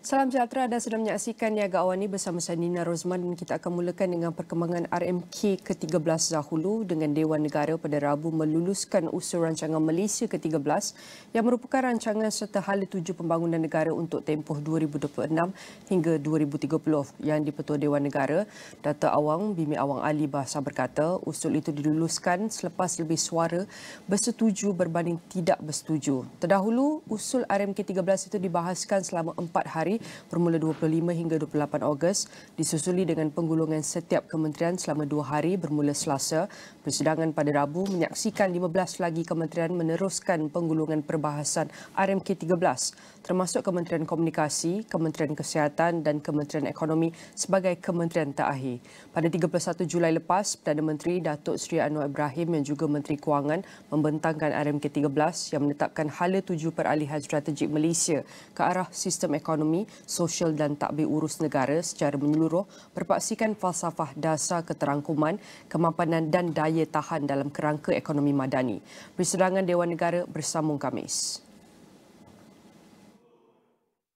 Salam sejahtera, anda sedang menyaksikan Niaga AWANI bersama Sani dan Rozman, dan kita akan mulakan dengan perkembangan RMK ke-13 dahulu dengan Dewan Negara pada Rabu meluluskan usul rancangan Malaysia ke-13 yang merupakan rancangan serta hala tuju pembangunan negara untuk tempoh 2026 hingga 2030 yang di-Ketua Dewan Negara, Dato' Awang Bimi Awang Ali Bahasa berkata usul itu diluluskan selepas lebih suara bersetuju berbanding tidak bersetuju. Terdahulu, usul RMK 13 itu dibahaskan selama 4 hari bermula 25 hingga 28 Ogos, disusuli dengan penggulungan setiap kementerian selama 2 hari bermula Selasa. Persidangan pada Rabu menyaksikan 15 lagi kementerian meneruskan penggulungan perbahasan RMK 13, termasuk Kementerian Komunikasi, Kementerian Kesihatan dan Kementerian Ekonomi sebagai kementerian terakhir. Pada 31 Julai lepas, Perdana Menteri Datuk Seri Anwar Ibrahim yang juga Menteri Kewangan membentangkan RMK 13 yang menetapkan hala tuju peralihan strategik Malaysia ke arah sistem ekonomi, sosial dan tadbir urus negara secara menyeluruh, berpaksikan falsafah dasar keterangkuman, kemapanan dan daya tahan dalam kerangka ekonomi madani. Persidangan Dewan Negara bersambung Khamis.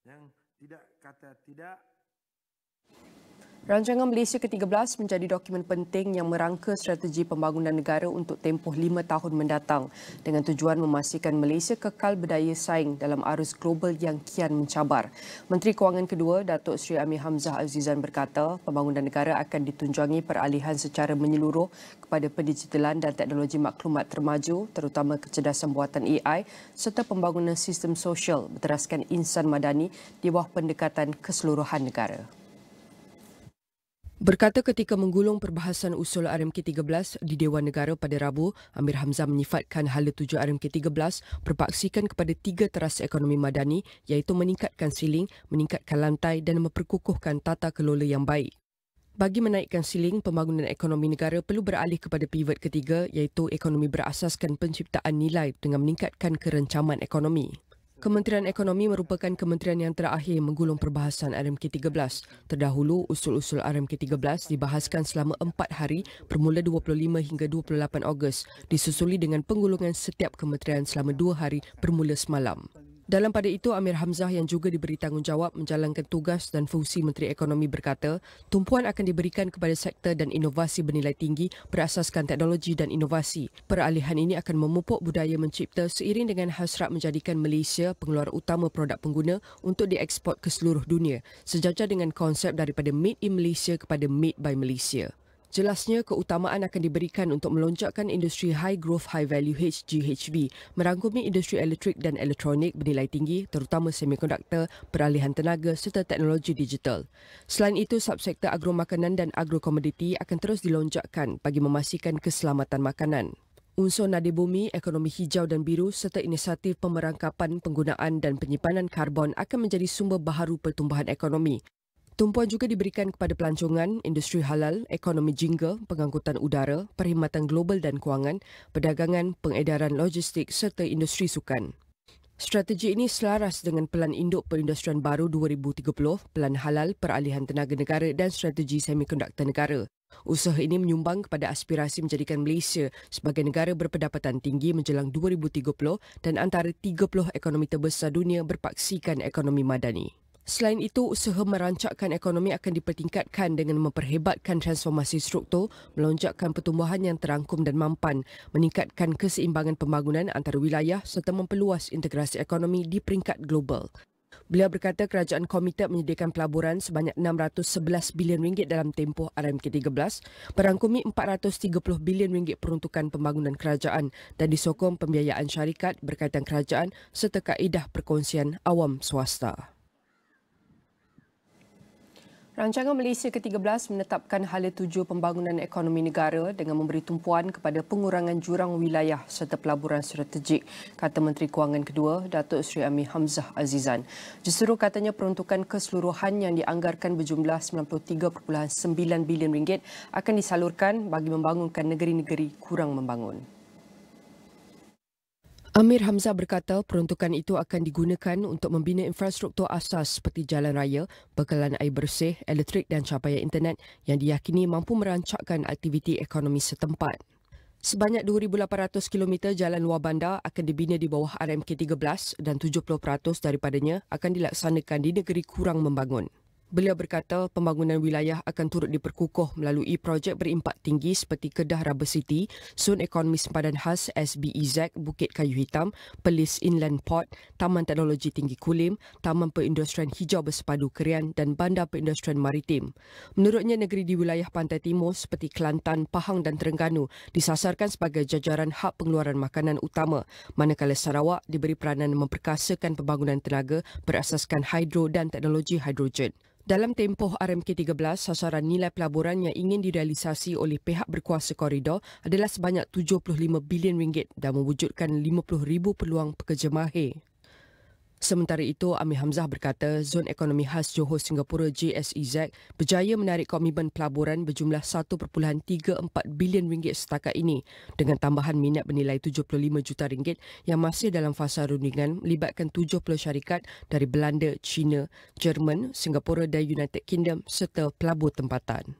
Yang tidak kata tidak. Rancangan Malaysia ke-13 menjadi dokumen penting yang merangka strategi pembangunan negara untuk tempoh 5 tahun mendatang dengan tujuan memastikan Malaysia kekal berdaya saing dalam arus global yang kian mencabar. Menteri Kewangan kedua, Datuk Seri Amir Hamzah Azizan berkata, pembangunan negara akan ditunjangi peralihan secara menyeluruh kepada pendigitalan dan teknologi maklumat termaju, terutama kecerdasan buatan AI serta pembangunan sistem sosial berteraskan insan madani di bawah pendekatan keseluruhan negara. Berkata ketika menggulung perbahasan usul RMK 13 di Dewan Negara pada Rabu, Amir Hamzah menyifatkan hala tuju RMK 13 berpaksikan kepada 3 teras ekonomi madani iaitu meningkatkan siling, meningkatkan lantai dan memperkukuhkan tata kelola yang baik. Bagi menaikkan siling, pembangunan ekonomi negara perlu beralih kepada pivot ketiga iaitu ekonomi berasaskan penciptaan nilai dengan meningkatkan kerencaman ekonomi. Kementerian Ekonomi merupakan kementerian yang terakhir menggulung perbahasan RMK 13. Terdahulu, usul-usul RMK 13 dibahaskan selama 4 hari bermula 25 hingga 28 Ogos, disusuli dengan penggulungan setiap kementerian selama 2 hari bermula semalam. Dalam pada itu, Amir Hamzah yang juga diberi tanggungjawab menjalankan tugas dan fungsi Menteri Ekonomi berkata, tumpuan akan diberikan kepada sektor dan inovasi bernilai tinggi berasaskan teknologi dan inovasi. Peralihan ini akan memupuk budaya mencipta seiring dengan hasrat menjadikan Malaysia pengeluar utama produk pengguna untuk dieksport ke seluruh dunia, sejajar dengan konsep daripada Made in Malaysia kepada Made by Malaysia. Jelasnya, keutamaan akan diberikan untuk melonjakkan industri High Growth High Value HGHV, merangkumi industri elektrik dan elektronik bernilai tinggi, terutama semikonduktor, peralihan tenaga serta teknologi digital. Selain itu, subsektor agromakanan dan agrokomoditi akan terus dilonjakkan bagi memastikan keselamatan makanan. Unsur nadi bumi, ekonomi hijau dan biru serta inisiatif pemerangkapan, penggunaan dan penyimpanan karbon akan menjadi sumber baharu pertumbuhan ekonomi. Tumpuan juga diberikan kepada pelancongan, industri halal, ekonomi jingga, pengangkutan udara, perkhidmatan global dan kewangan, perdagangan, pengedaran logistik serta industri sukan. Strategi ini selaras dengan Pelan Induk Perindustrian Baru 2030, Pelan Halal Peralihan Tenaga Negara dan Strategi Semikonduktor Negara. Usaha ini menyumbang kepada aspirasi menjadikan Malaysia sebagai negara berpendapatan tinggi menjelang 2030 dan antara 30 ekonomi terbesar dunia berpaksikan ekonomi madani. Selain itu, usaha merancakkan ekonomi akan dipertingkatkan dengan memperhebatkan transformasi struktur, melonjakkan pertumbuhan yang terangkum dan mampan, meningkatkan keseimbangan pembangunan antara wilayah serta memperluas integrasi ekonomi di peringkat global. Beliau berkata kerajaan komited menyediakan pelaburan sebanyak RM611 bilion dalam tempoh RMK 13, merangkumi RM430 bilion peruntukan pembangunan kerajaan dan disokong pembiayaan syarikat berkaitan kerajaan serta kaedah perkongsian awam swasta. Rancangan Malaysia ke-13 menetapkan hala tuju pembangunan ekonomi negara dengan memberi tumpuan kepada pengurangan jurang wilayah serta pelaburan strategik, kata Menteri Kewangan kedua, Datuk Seri Amir Hamzah Azizan. Justru katanya peruntukan keseluruhan yang dianggarkan berjumlah RM93.9 bilion akan disalurkan bagi membangunkan negeri-negeri kurang membangun. Amir Hamzah berkata peruntukan itu akan digunakan untuk membina infrastruktur asas seperti jalan raya, bekalan air bersih, elektrik dan capaian internet yang diyakini mampu merancakkan aktiviti ekonomi setempat. Sebanyak 2,800 km jalan luar bandar akan dibina di bawah RMK13 dan 70% daripadanya akan dilaksanakan di negeri kurang membangun. Beliau berkata pembangunan wilayah akan turut diperkukuh melalui projek berimpak tinggi seperti Kedah Rubber City, Zon Ekonomi Sempadan Khas SBEZ Bukit Kayu Hitam, Perlis Inland Port, Taman Teknologi Tinggi Kulim, Taman Perindustrian Hijau Bersepadu Kerian dan Bandar Perindustrian Maritim. Menurutnya, negeri di wilayah Pantai Timur seperti Kelantan, Pahang dan Terengganu disasarkan sebagai jajaran hub pengeluaran makanan utama, manakala Sarawak diberi peranan memperkasakan pembangunan tenaga berasaskan hidro dan teknologi hidrogen. Dalam tempoh RMK13, sasaran nilai pelaburan yang ingin direalisasi oleh pihak berkuasa koridor adalah sebanyak RM75 bilion dan mewujudkan 50,000 peluang pekerja mahir. Sementara itu, Amir Hamzah berkata Zon Ekonomi Khas Johor Singapura JSEZ berjaya menarik komitmen pelaburan berjumlah RM1.34 bilion setakat ini dengan tambahan minat bernilai RM75 juta yang masih dalam fasa rundingan melibatkan 70 syarikat dari Belanda, China, Jerman, Singapura dan United Kingdom serta pelabur tempatan.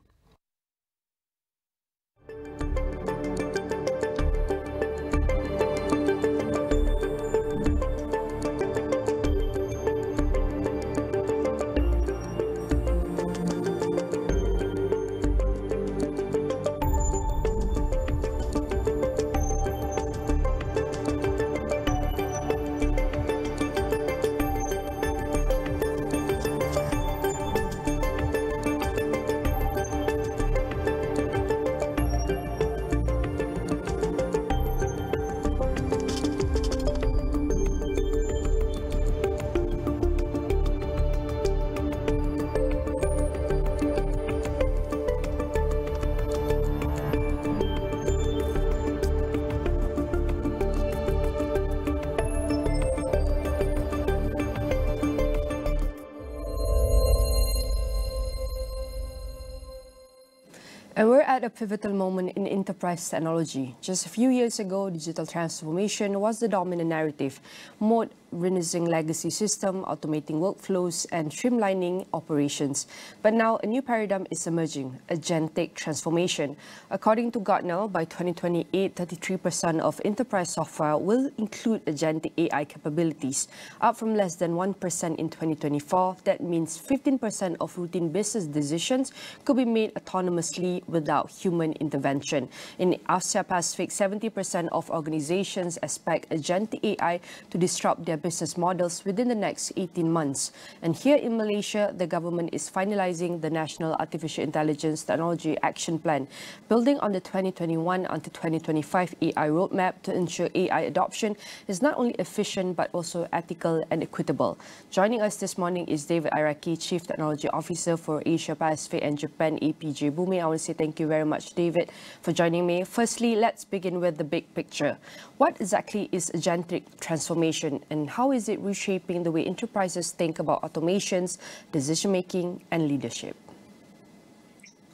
And we're at a pivotal moment in enterprise technology. Just a few years ago, digital transformation was the dominant narrative, modernizing legacy systems, automating workflows, and streamlining operations. But now, a new paradigm is emerging, Agentic transformation. According to Gartner, by 2028, 33% of enterprise software will include Agentic AI capabilities, up from less than 1% in 2024. That means 15% of routine business decisions could be made autonomously without human intervention. In Asia Pacific, 70% of organizations expect Agentic AI to disrupt their business models within the next 18 months. And here in Malaysia, the government is finalizing the National Artificial Intelligence Technology Action Plan, building on the 2021 until 2025 AI roadmap to ensure AI adoption is not only efficient but also ethical and equitable. Joining us this morning is David Iraqi, Chief Technology Officer for Asia Pacific and Japan APJ Bumi. I want to say thank you very much, David, for joining me. Firstly, let's begin with the big picture. What exactly is Agentic transformation and how is it reshaping the way enterprises think about automations, decision-making and leadership?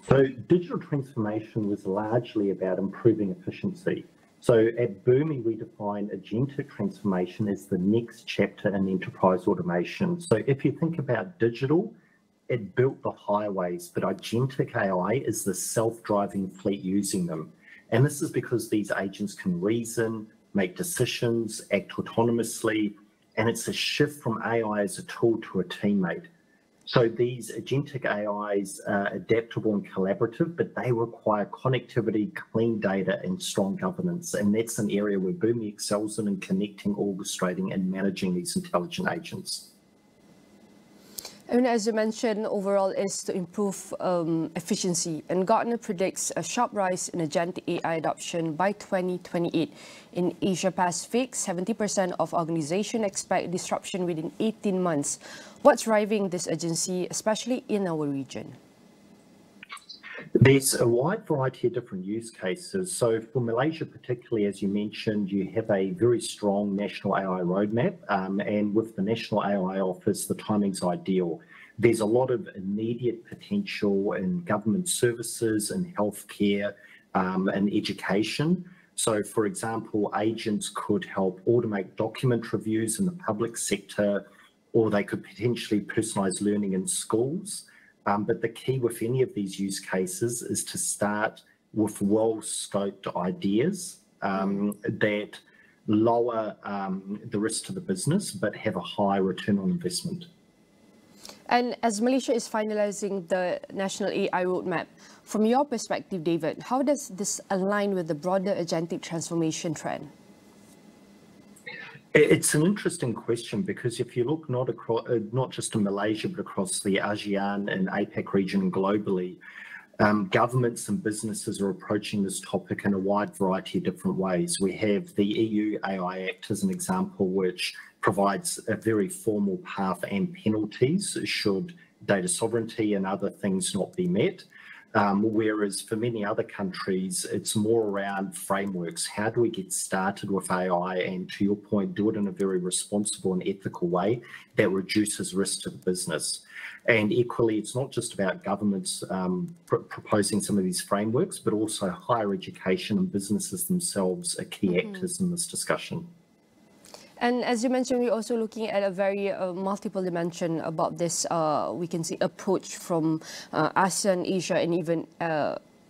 So digital transformation was largely about improving efficiency. So at Bumi, we define agentic transformation as the next chapter in enterprise automation. So if you think about digital, it built the highways, but agentic AI is the self-driving fleet using them. And this is because these agents can reason, make decisions, act autonomously, and it's a shift from AI as a tool to a teammate. So these agentic AIs are adaptable and collaborative, but they require connectivity, clean data, and strong governance. And that's an area where Bumi excels in connecting, orchestrating, and managing these intelligent agents. And as you mentioned, overall is to improve efficiency. And Gartner predicts a sharp rise in agentic AI adoption by 2028. In Asia Pacific, 70% of organizations expect disruption within 18 months. What's driving this urgency, especially in our region? There's a wide variety of different use cases. So for Malaysia particularly, as you mentioned, you have a very strong national AI roadmap, and with the National AI Office, the timing's ideal. There's a lot of immediate potential in government services and healthcare and education. So for example, agents could help automate document reviews in the public sector, or they could potentially personalize learning in schools. But the key with any of these use cases is to start with well-scoped ideas that lower the risk to the business but have a high return on investment. And as Malaysia is finalizing the national AI roadmap, from your perspective, David, how does this align with the broader agentic transformation trend? It's an interesting question, because if you look not just in Malaysia but across the ASEAN and APAC region and globally, governments and businesses are approaching this topic in a wide variety of different ways. We have the EU AI Act as an example, which provides a very formal path and penalties should data sovereignty and other things not be met. Whereas for many other countries, it's more around frameworks. How do we get started with AI and, to your point, do it in a very responsible and ethical way that reduces risk to the business? And equally, it's not just about governments proposing some of these frameworks, but also higher education and businesses themselves are key actors in this discussion. And as you mentioned, we're also looking at a very multiple dimension about this, we can see, approach from ASEAN, Asia, and even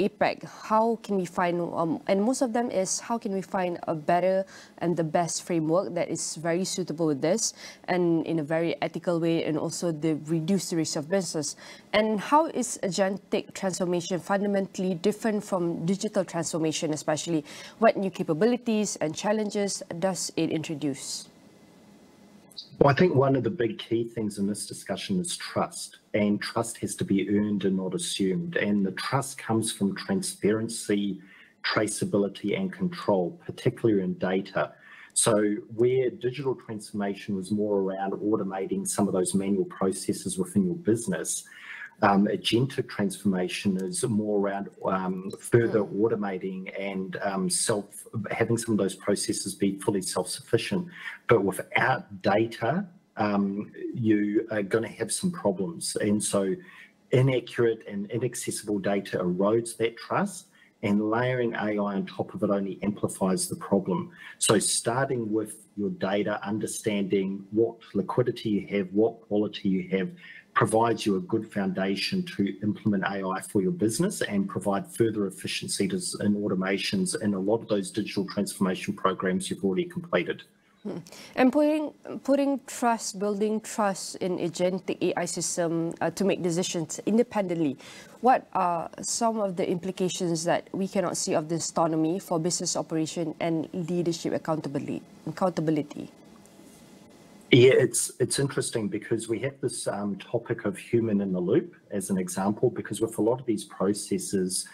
APAC. How can we find, and most of them is, how can we find a better and the best framework that is very suitable with this and in a very ethical way, and also the reduce the risk of business? And how is agentic transformation fundamentally different from digital transformation, especially what new capabilities and challenges does it introduce? Well, I think one of the big key things in this discussion is trust, and trust has to be earned and not assumed. And the trust comes from transparency, traceability, and control, particularly in data. So where digital transformation was more around automating some of those manual processes within your business, agentic transformation is more around further automating and having some of those processes be fully self-sufficient. But without data, you are going to have some problems. And so inaccurate and inaccessible data erodes that trust, and layering AI on top of it only amplifies the problem. So starting with your data, understanding what liquidity you have, what quality you have, provides you a good foundation to implement AI for your business and provide further efficiencies and automations in a lot of those digital transformation programs you've already completed. And putting trust, building trust in agentic AI system to make decisions independently, what are some of the implications that we cannot see of this autonomy for business operation and leadership accountability? Yeah, it's interesting, because we have this topic of human in the loop as an example, because with a lot of these processes,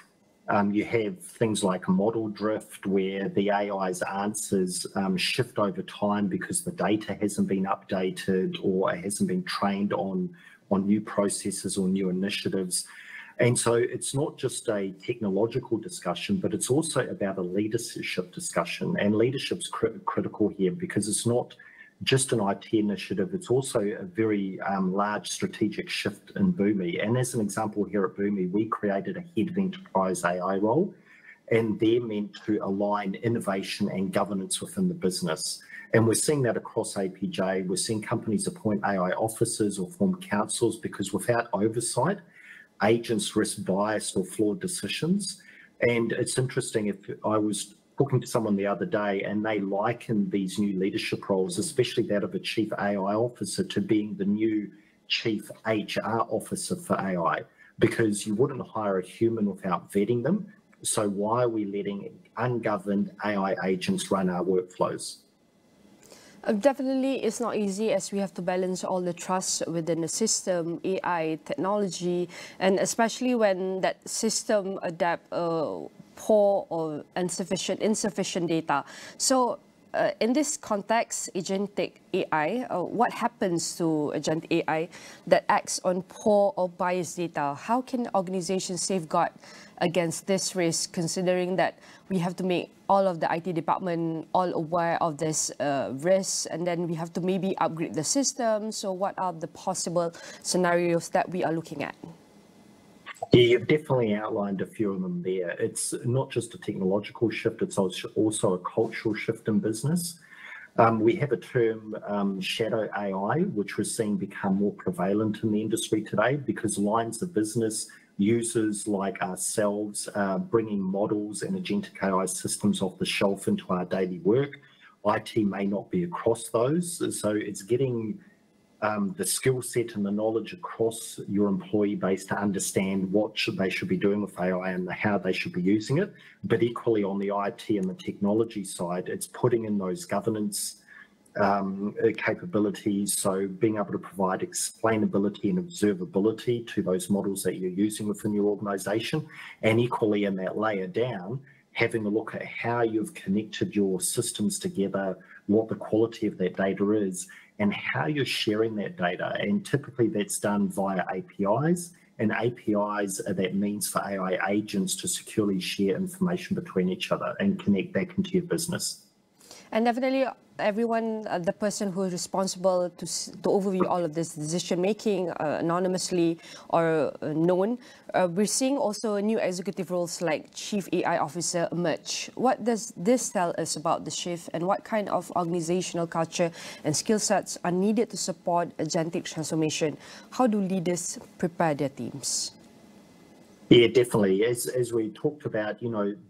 you have things like model drift, where the AI's answers shift over time because the data hasn't been updated or it hasn't been trained on new processes or new initiatives. And so it's not just a technological discussion, but it's also about a leadership discussion. And leadership's critical here, because it's not just an IT initiative, it's also a very large strategic shift in Boomi. And as an example here at Boomi, we created a head of enterprise AI role, and they're meant to align innovation and governance within the business. And we're seeing that across APJ. We're seeing companies appoint AI officers or form councils, because without oversight, agents risk biased or flawed decisions. And it's interesting, if I was talking to someone the other day, and they liken these new leadership roles, especially that of a chief AI officer, to being the new chief HR officer for AI, because you wouldn't hire a human without vetting them. So why are we letting ungoverned AI agents run our workflows? Definitely, it's not easy, as we have to balance all the trust within the system, AI, technology, and especially when that system adapt poor or insufficient data. So in this context, agentic AI, what happens to agentic AI that acts on poor or biased data? How can organizations safeguard against this risk, considering that we have to make all of the IT department all aware of this risk, and then we have to maybe upgrade the system? So what are the possible scenarios that we are looking at? Yeah, you've definitely outlined a few of them there. It's not just a technological shift, it's also a cultural shift in business. We have a term, shadow AI, which we're seeing become more prevalent in the industry today, because lines of business users like ourselves bringing models and agentic AI systems off the shelf into our daily work. IT may not be across those, so it's getting the skill set and the knowledge across your employee base to understand what they should be doing with AI and how they should be using it. But equally on the IT and the technology side, it's putting in those governance capabilities, so being able to provide explainability and observability to those models that you're using within your organisation, and equally in that layer down, having a look at how you've connected your systems together, what the quality of that data is, and how you're sharing that data. And typically that's done via APIs, and APIs are that means for AI agents to securely share information between each other and connect back into your business. And definitely everyone, the person who is responsible to overview all of this decision making, anonymously or known, we're seeing also new executive roles like Chief AI Officer emerge. What does this tell us about the shift, and what kind of organizational culture and skill sets are needed to support agentic transformation? How do leaders prepare their teams? Yeah, definitely. As we talked about,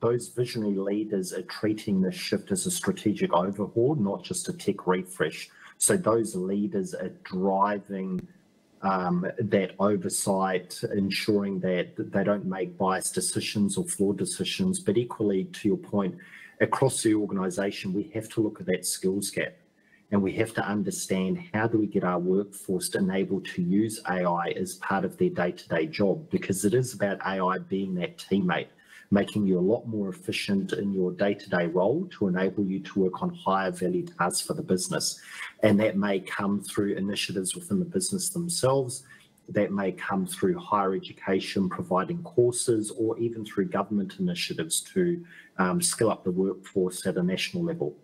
those visionary leaders are treating this shift as a strategic overhaul, not just a tech refresh. So those leaders are driving that oversight, ensuring that they don't make biased decisions or flawed decisions. But equally, to your point, across the organisation, we have to look at that skills gap. And we have to understand, how do we get our workforce enabled to use AI as part of their day-to-day job? Because it is about AI being that teammate, making you a lot more efficient in your day-to-day role to enable you to work on higher value tasks for the business. And that may come through initiatives within the business themselves, that may come through higher education, providing courses, or even through government initiatives to skill up the workforce at a national level.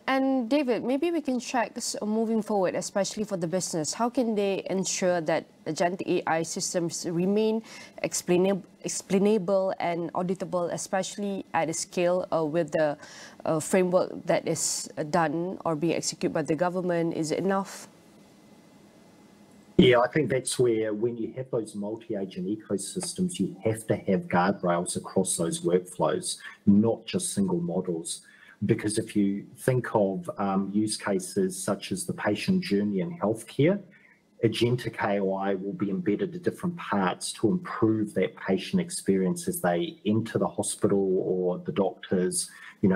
And David, maybe we can check moving forward, especially for the business. How can they ensure that agentic AI systems remain explainable and auditable, especially at a scale with the framework that is done or being executed by the government? Is it enough? Yeah, I think that's where, when you have those multi-agent ecosystems, you have to have guardrails across those workflows, not just single models. Because if you think of use cases such as the patient journey in healthcare, agentic AI will be embedded at different parts to improve that patient experience as they enter the hospital, or the doctors,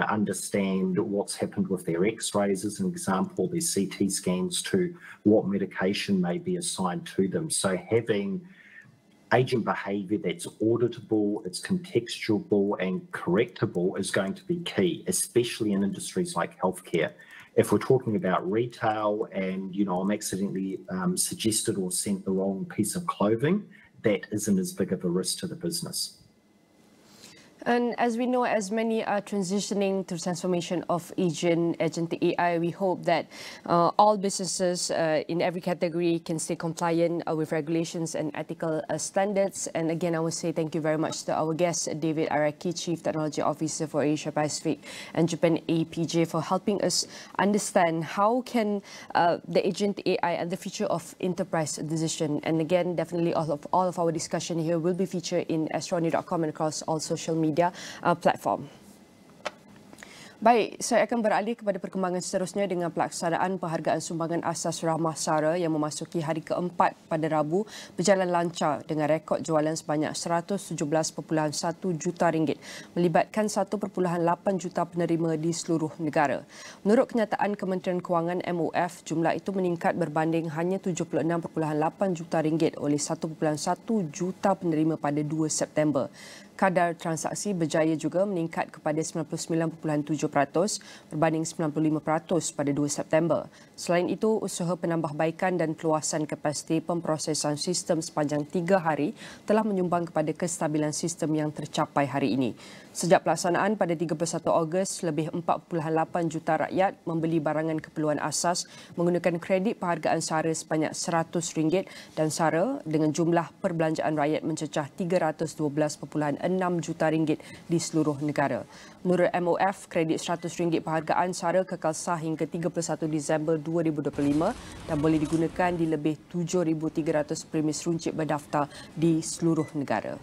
understand what's happened with their x-rays, as an example, their CT scans, to what medication may be assigned to them. So having agent behaviour that's auditable, it's contextual and correctable is going to be key, especially in industries like healthcare. If we're talking about retail and, I'm accidentally suggested or sent the wrong piece of clothing, that isn't as big of a risk to the business. And as we know, as many are transitioning to transformation of agentic AI, we hope that all businesses in every category can stay compliant with regulations and ethical standards. And again, I would say thank you very much to our guest, David Araki, Chief Technology Officer for Asia Pacific and Japan APJ, for helping us understand how can the agentic AI and the future of enterprise decision. And again, definitely all of our discussion here will be featured in astroni.com and across all social media platform. Baik, saya akan beralih kepada perkembangan seterusnya dengan pelaksanaan penghargaan sumbangan asas Rahmah Sara yang memasuki hari keempat pada Rabu berjalan lancar dengan rekod jualan sebanyak 117.1 juta ringgit, melibatkan 1.8 juta penerima di seluruh negara. Menurut kenyataan Kementerian Kewangan MOF, jumlah itu meningkat berbanding hanya 76.8 juta ringgit oleh 1.1 juta penerima pada 2 September. Kadar transaksi berjaya juga meningkat kepada 99.7% berbanding 95% pada 2 September. Selain itu, usaha penambahbaikan dan peluasan kapasiti pemprosesan sistem sepanjang 3 hari telah menyumbang kepada kestabilan sistem yang tercapai hari ini. Sejak pelaksanaan pada 31 Ogos, lebih 4.8 juta rakyat membeli barangan keperluan asas menggunakan kredit penghargaan SARA sebanyak RM100 dan SARA dengan jumlah perbelanjaan rakyat mencecah 312.6 juta ringgit di seluruh negara. Menurut MOF, kredit RM100 penghargaan SARA kekal sah hingga 31 Disember 2025 dan boleh digunakan di lebih 7,300 premis runcit berdaftar di seluruh negara.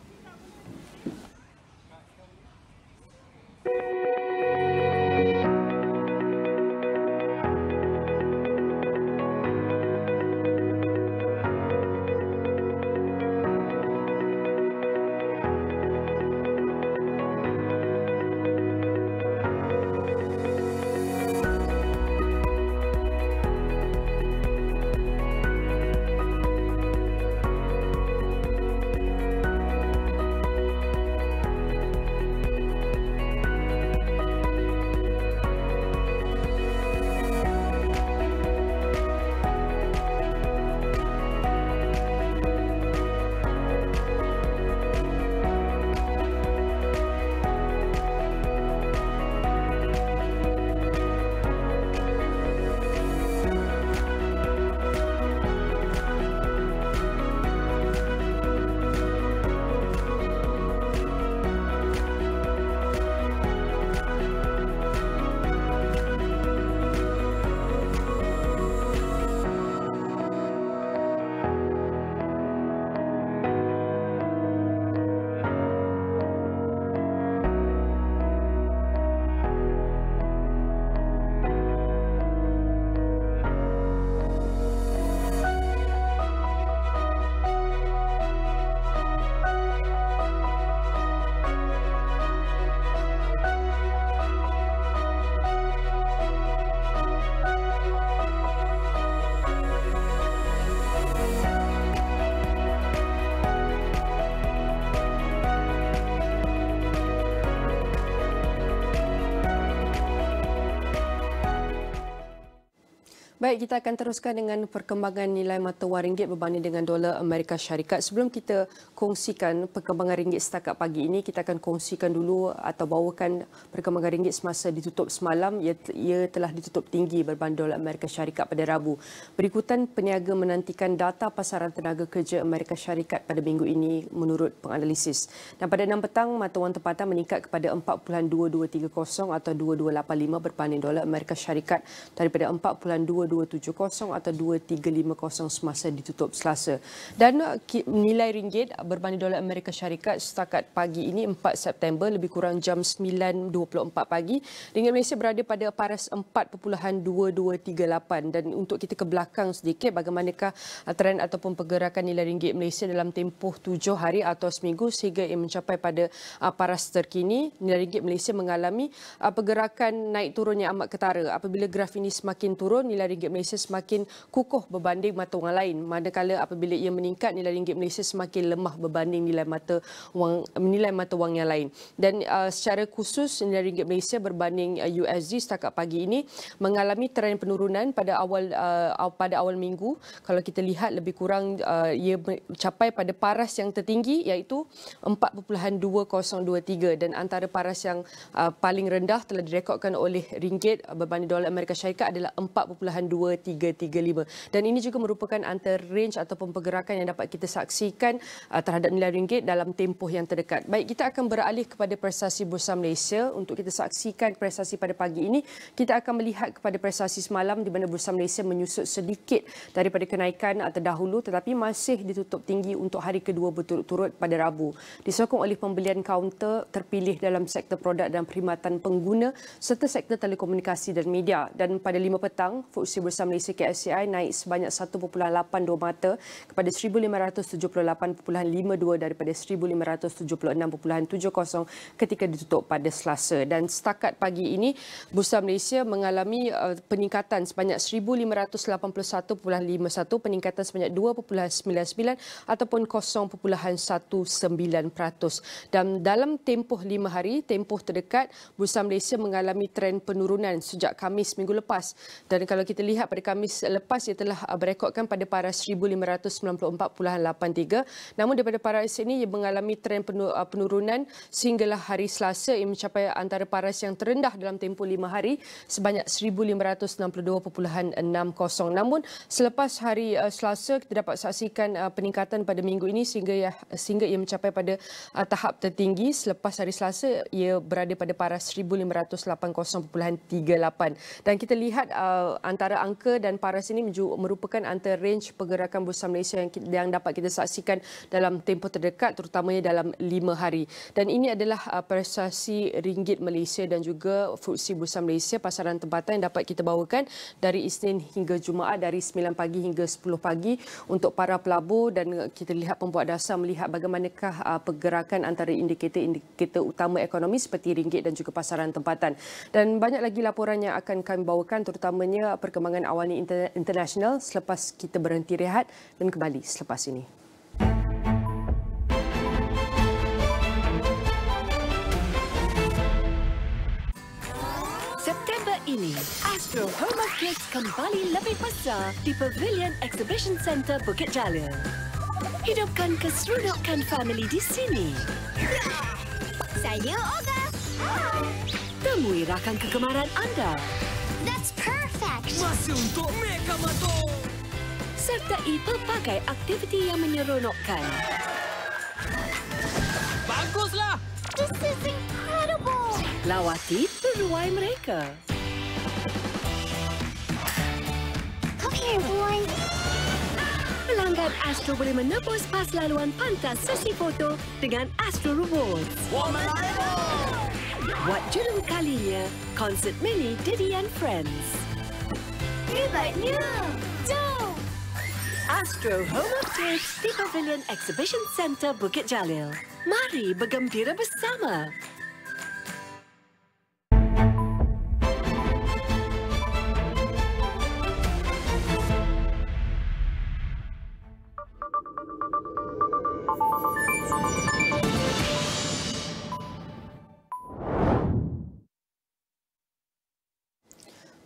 Baik, kita akan teruskan dengan perkembangan nilai mata wang ringgit berbanding dengan dolar Amerika Syarikat. Sebelum kita kongsikan perkembangan ringgit setakat pagi ini, kita akan kongsikan dulu atau bawakan perkembangan ringgit semasa ditutup semalam. Ia telah ditutup tinggi berbanding dolar Amerika Syarikat pada Rabu. Berikutan, peniaga menantikan data pasaran tenaga kerja Amerika Syarikat pada minggu ini menurut penganalisis. Dan pada 6 petang, mata wang tempatan meningkat kepada 4.2230 atau 2285 berbanding dolar Amerika Syarikat daripada 4.2270 atau 2350 semasa ditutup Selasa. Dan nilai ringgit berbanding dolar Amerika Syarikat setakat pagi ini 4 September lebih kurang jam 9.24 pagi. Ringgit Malaysia berada pada paras 4.2238 dan untuk kita ke belakang sedikit, bagaimanakah trend ataupun pergerakan nilai ringgit Malaysia dalam tempoh 7 hari atau seminggu sehingga ia mencapai pada paras terkini. Nilai ringgit Malaysia mengalami pergerakan naik turun yang amat ketara. Apabila graf ini semakin turun, nilai ringgit Malaysia semakin kukuh berbanding mata wang lain. Manakala apabila ia meningkat, nilai ringgit Malaysia semakin lemah berbanding nilai mata wang yang lain. Dan secara khusus nilai ringgit Malaysia berbanding USD setakat pagi ini mengalami trend penurunan pada awal minggu. Kalau kita lihat lebih kurang ia mencapai pada paras yang tertinggi iaitu 4.2023 dan antara paras yang paling rendah telah direkodkan oleh ringgit berbanding dolar Amerika Syarikat adalah 4.2335 dan ini juga merupakan antara range ataupun pergerakan yang dapat kita saksikan terhadap nilai ringgit dalam tempoh yang terdekat. Baik, kita akan beralih kepada prestasi Bursa Malaysia. Untuk kita saksikan prestasi pada pagi ini, kita akan melihat kepada prestasi semalam di mana Bursa Malaysia menyusut sedikit daripada kenaikan terdahulu tetapi masih ditutup tinggi untuk hari kedua berturut-turut pada Rabu. Disokong oleh pembelian kaunter terpilih dalam sektor produk dan perkhidmatan pengguna serta sektor telekomunikasi dan media. Dan pada 5 petang, FTSE Bursa Malaysia KSCI naik sebanyak 1.82 mata kepada 1,578.52 daripada 1,576.70 ketika ditutup pada Selasa. Dan setakat pagi ini, Bursa Malaysia mengalami peningkatan sebanyak 1,581.51, peningkatan sebanyak 2.99 ataupun 0.19%. Dan dalam tempoh 5 hari, tempoh terdekat, Bursa Malaysia mengalami trend penurunan sejak Khamis minggu lepas. Dan kalau kita lihat lihat pada Khamis lepas ia telah berekodkan pada paras 1594.83. Namun daripada paras ini ia mengalami trend penurunan sehinggalah hari Selasa ia mencapai antara paras yang terendah dalam tempoh 5 hari sebanyak 1562.60. Namun selepas hari Selasa kita dapat saksikan peningkatan pada minggu ini sehingga ia mencapai pada tahap tertinggi. Selepas hari Selasa ia berada pada paras 1580.38 dan kita lihat antara angka dan paras ini merupakan antara range pergerakan Bursa Malaysia yang dapat kita saksikan dalam tempoh terdekat terutamanya dalam 5 hari. Dan ini adalah prestasi ringgit Malaysia dan juga FTSE Bursa Malaysia pasaran tempatan yang dapat kita bawakan dari Isnin hingga Jumaat dari 9 pagi hingga 10 pagi untuk para pelabur, dan kita lihat pembuat dasar melihat bagaimanakah pergerakan antara indikator utama ekonomi seperti ringgit dan juga pasaran tempatan. Dan banyak lagi laporan yang akan kami bawakan terutamanya perkembangan AWANI internasional selepas kita berhenti rehat dan kembali selepas ini. September ini, Astro Home of Kids kembali lebih besar di Pavilion Exhibition Centre Bukit Jalil. Hidupkan keseronokan family di sini. Saya Olga. Temui rakan kegemaran anda. That's perfect. Masih untuk Mega Mato. Sertai pelbagai aktiviti yang menyeronokkan. Baguslah. This is incredible. Lawati peruai mereka. Come here, boy. Pelanggan Astro boleh menebus pas laluan pantas sesi foto dengan Astro Rewards. Buat judul kalinya, konsert mini Diddy and Friends. Hebatnya. Jom. Astro Home of Kids di Pavilion Exhibition Centre Bukit Jalil. Mari bergembira bersama.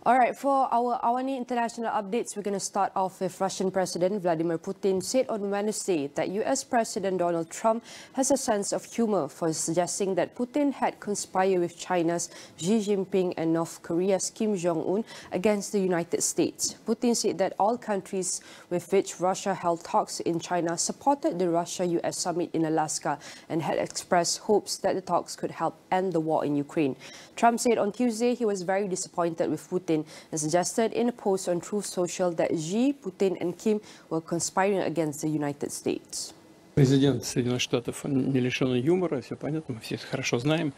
All right, for our AWANI international updates, we're going to start off with Russian President Vladimir Putin said on Wednesday that US President Donald Trump has a sense of humor for suggesting that Putin had conspired with China's Xi Jinping and North Korea's Kim Jong-un against the United States. Putin said that all countries with which Russia held talks in China supported the Russia-US summit in Alaska and had expressed hopes that the talks could help end the war in Ukraine. Trump said on Tuesday he was very disappointed with Putin and suggested in a post on Truth Social that Xi, Putin and Kim were conspiring against the United States. Президент Соединенных Штатов не лишен юмора, все понятно, мы все это хорошо знаем.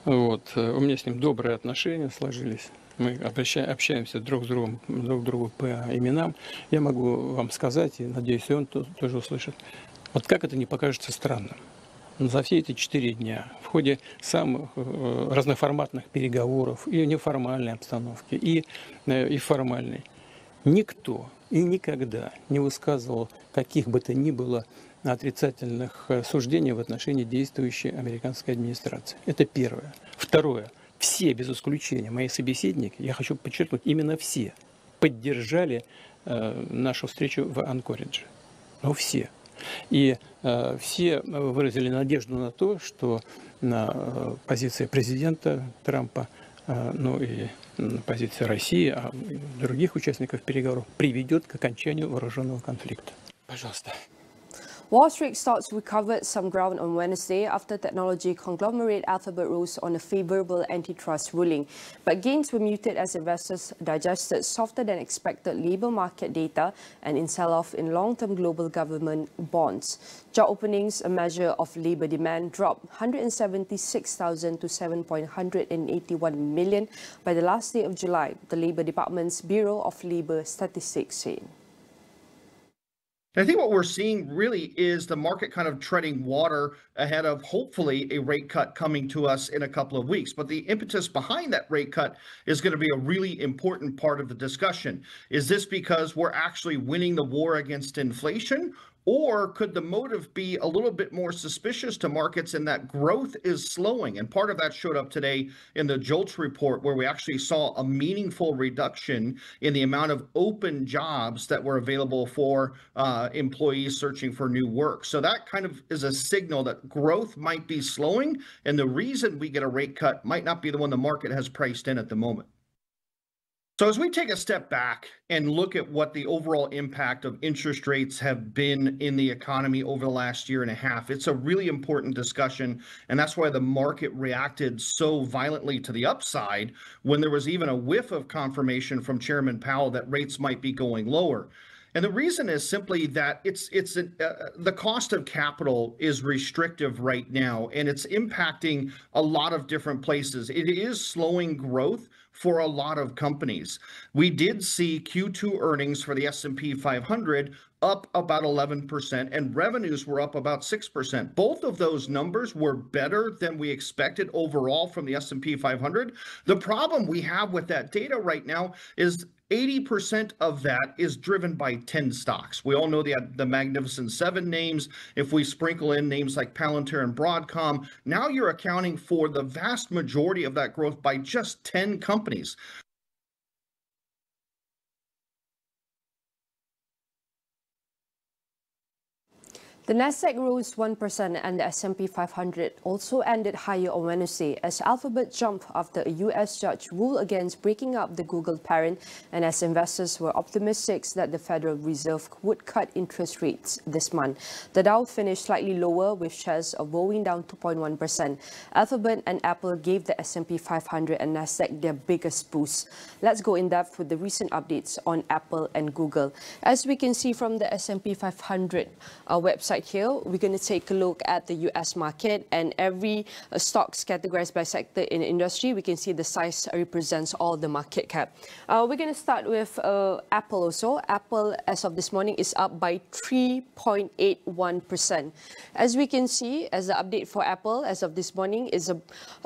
Вот. У меня с ним добрые отношения сложились. Мы общаемся друг с другом, друг другу по именам. Я могу вам сказать, и надеюсь, и он тоже услышит, вот как это не покажется странным. За все эти 4 дня в ходе самых разноформатных переговоров и неформальной обстановки, и формальной, никто и никогда не высказывал каких бы то ни было отрицательных суждений в отношении действующей американской администрации. Это первое. Второе. Все, без исключения, мои собеседники, я хочу подчеркнуть, именно все поддержали нашу встречу в Анкоридже. Ну, все. И все выразили надежду на то, что позиция президента Трампа, ну и позиция России, а других участников переговоров приведет к окончанию вооруженного конфликта. Пожалуйста. Wall Street stocks recovered some ground on Wednesday after technology conglomerate Alphabet rose on a favorable antitrust ruling. But gains were muted as investors digested softer than expected labor market data and in sell-off in long-term global government bonds. Job openings, a measure of labor demand, dropped 176,000 to 7.181 million by the last day of July, the Labor Department's Bureau of Labor Statistics said. I think what we're seeing really is the market kind of treading water ahead of hopefully a rate cut coming to us in a couple of weeks. But the impetus behind that rate cut is going to be a really important part of the discussion. Is this because we're actually winning the war against inflation? Or could the motive be a little bit more suspicious to markets in that growth is slowing? And part of that showed up today in the JOLTS report, where we actually saw a meaningful reduction in the amount of open jobs that were available for employees searching for new work. So that kind of is a signal that growth might be slowing, and the reason we get a rate cut might not be the one the market has priced in at the moment. So as we take a step back and look at what the overall impact of interest rates have been in the economy over the last year and a half, it's a really important discussion. And that's why the market reacted so violently to the upside when there was even a whiff of confirmation from Chairman Powell that rates might be going lower. And the reason is simply that the cost of capital is restrictive right now, and it's impacting a lot of different places. It is slowing growth for a lot of companies. We did see Q2 earnings for the S&P 500 up about 11%, and revenues were up about 6%. Both of those numbers were better than we expected overall from the S&P 500. The problem we have with that data right now is 80% of that is driven by 10 stocks. We all know the Magnificent Seven names. If we sprinkle in names like Palantir and Broadcom, now you're accounting for the vast majority of that growth by just 10 companies. The Nasdaq rose 1% and the S&P 500 also ended higher on Wednesday as Alphabet jumped after a US judge ruled against breaking up the Google parent, and as investors were optimistic that the Federal Reserve would cut interest rates this month. The Dow finished slightly lower with shares of Boeing down 2.1%. Alphabet and Apple gave the S&P 500 and Nasdaq their biggest boost. Let's go in depth with the recent updates on Apple and Google. As we can see from the S&P 500 website here, we're going to take a look at the US market, and every stocks categorized by sector in the industry, we can see the size represents all the market cap. We're going to start with Apple also. Apple as of this morning is up by 3.81%. As we can see, as the update for Apple as of this morning is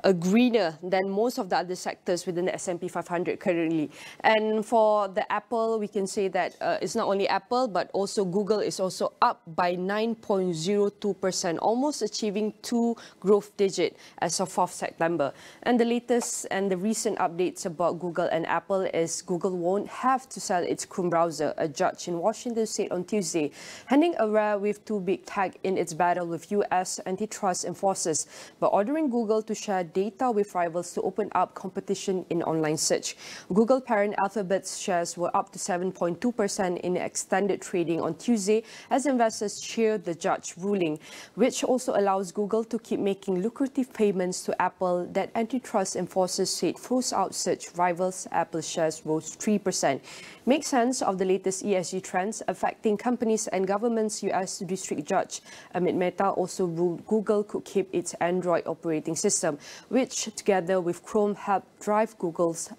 a greener than most of the other sectors within the S&P 500 currently. And for the Apple, we can say that it's not only Apple, but also Google is also up by 9.02%, almost achieving 2 growth digit as of 4th September. And the latest and the recent updates about Google and Apple is Google won't have to sell its Chrome browser. A judge in Washington said on Tuesday, handing a rare with too big tag in its battle with US antitrust enforcers, by ordering Google to share data with rivals to open up competition in online search. Google parent Alphabet's shares were up to 7.2% in extended trading on Tuesday as investors cheered the judge ruling, which also allows Google to keep making lucrative payments to Apple that antitrust enforcers said froze out search rivals. Apple shares rose 3%. Make sense of the latest ESG trends affecting companies and governments. US district judge amid Meta also ruled Google could keep its Android operating system, which together with Chrome helped drive Google's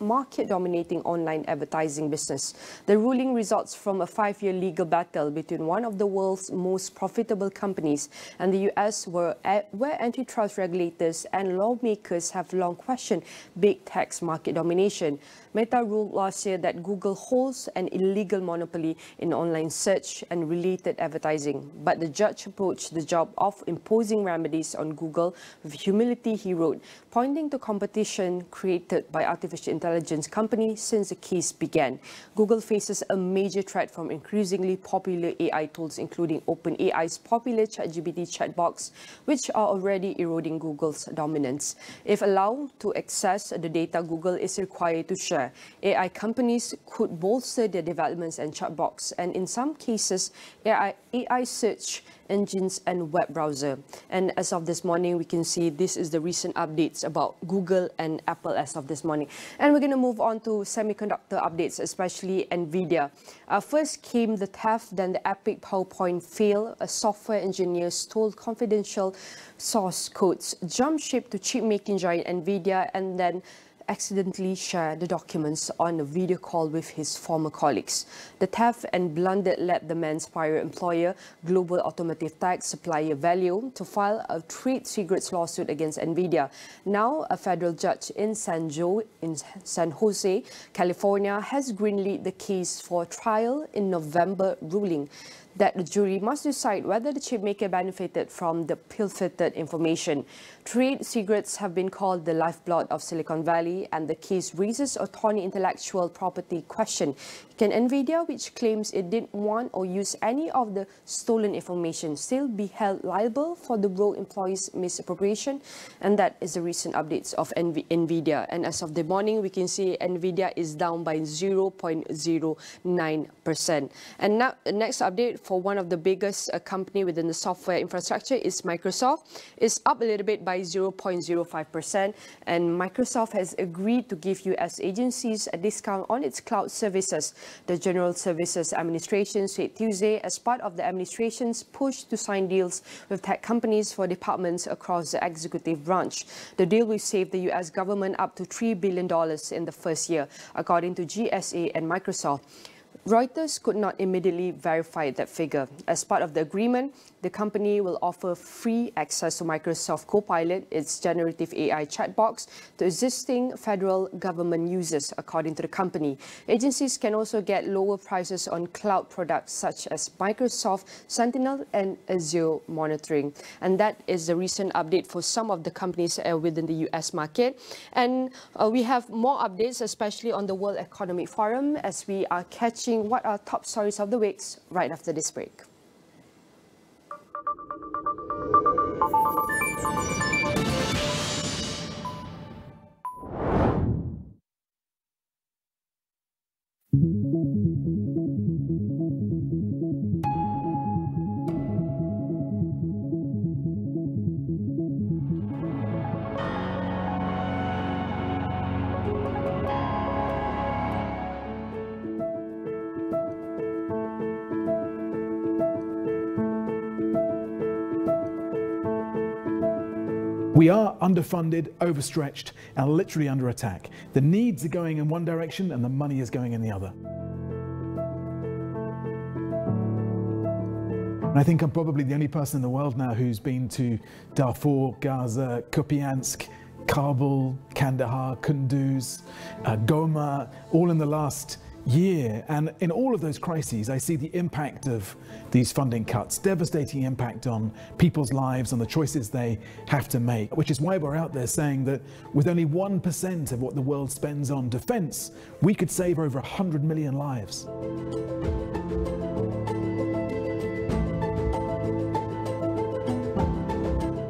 market-dominating online advertising business. The ruling results from a 5-year legal battle between one of the world's most profitable companies and the US, where antitrust regulators and lawmakers have long questioned big tech's market domination. Meta ruled last year that Google holds an illegal monopoly in online search and related advertising, but the judge approached the job of imposing remedies on Google with humility, he wrote, pointing to competition created by artificial intelligence companies since the case began. Google faces a major threat from increasingly popular AI tools, including OpenAI's popular ChatGPT chatbots, which are already eroding Google's dominance. If allowed to access the data Google is required to share, AI companies could bolster their developments and chatbots, and in some cases, AI search engines and web browser. And as of this morning, we can see this is the recent updates about Google and Apple as of this morning. And we're going to move on to semiconductor updates, especially NVIDIA. First came the theft, then the epic PowerPoint fail. A software engineer stole confidential source codes, jumped ship to chip-making giant NVIDIA, and then accidentally shared the documents on a video call with his former colleagues. The theft and blunder led the man's prior employer, Global Automotive Tech supplier Valeo, to file a trade secrets lawsuit against NVIDIA. Now, a federal judge in San Jose, California, has greenlit the case for trial in November, ruling that the jury must decide whether the chipmaker benefited from the pilfered information. Trade secrets have been called the lifeblood of Silicon Valley, and the case raises a thorny intellectual property question. Can NVIDIA, which claims it didn't want or use any of the stolen information, still be held liable for the rogue employees' misappropriation? And that is the recent updates of NVIDIA. And as of the morning, we can see NVIDIA is down by 0.09%. And now, the next update for one of the biggest company within the software infrastructure is Microsoft. It's up a little bit by 0.05%, and Microsoft has agreed to give US agencies a discount on its cloud services. The General Services Administration said Tuesday as part of the administration's push to sign deals with tech companies for departments across the executive branch. The deal will save the US government up to $3 billion in the first year, according to GSA and Microsoft. Reuters could not immediately verify that figure. As part of the agreement, the company will offer free access to Microsoft Copilot, its generative AI chat box, to existing federal government users, according to the company. Agencies can also get lower prices on cloud products such as Microsoft Sentinel and Azure monitoring. And that is the recent update for some of the companies within the US market. And we have more updates, especially on the World Economic Forum, as we are catching what are top stories of the weeks right after this break. We are underfunded, overstretched, and literally under attack. The needs are going in one direction and the money is going in the other. And I think I'm probably the only person in the world now who's been to Darfur, Gaza, Kupiansk, Kabul, Kandahar, Kunduz, Goma, all in the last year. And in all of those crises, I see the impact of these funding cuts, devastating impact on people's lives, on the choices they have to make, which is why we're out there saying that with only 1% of what the world spends on defense, we could save over 100 million lives.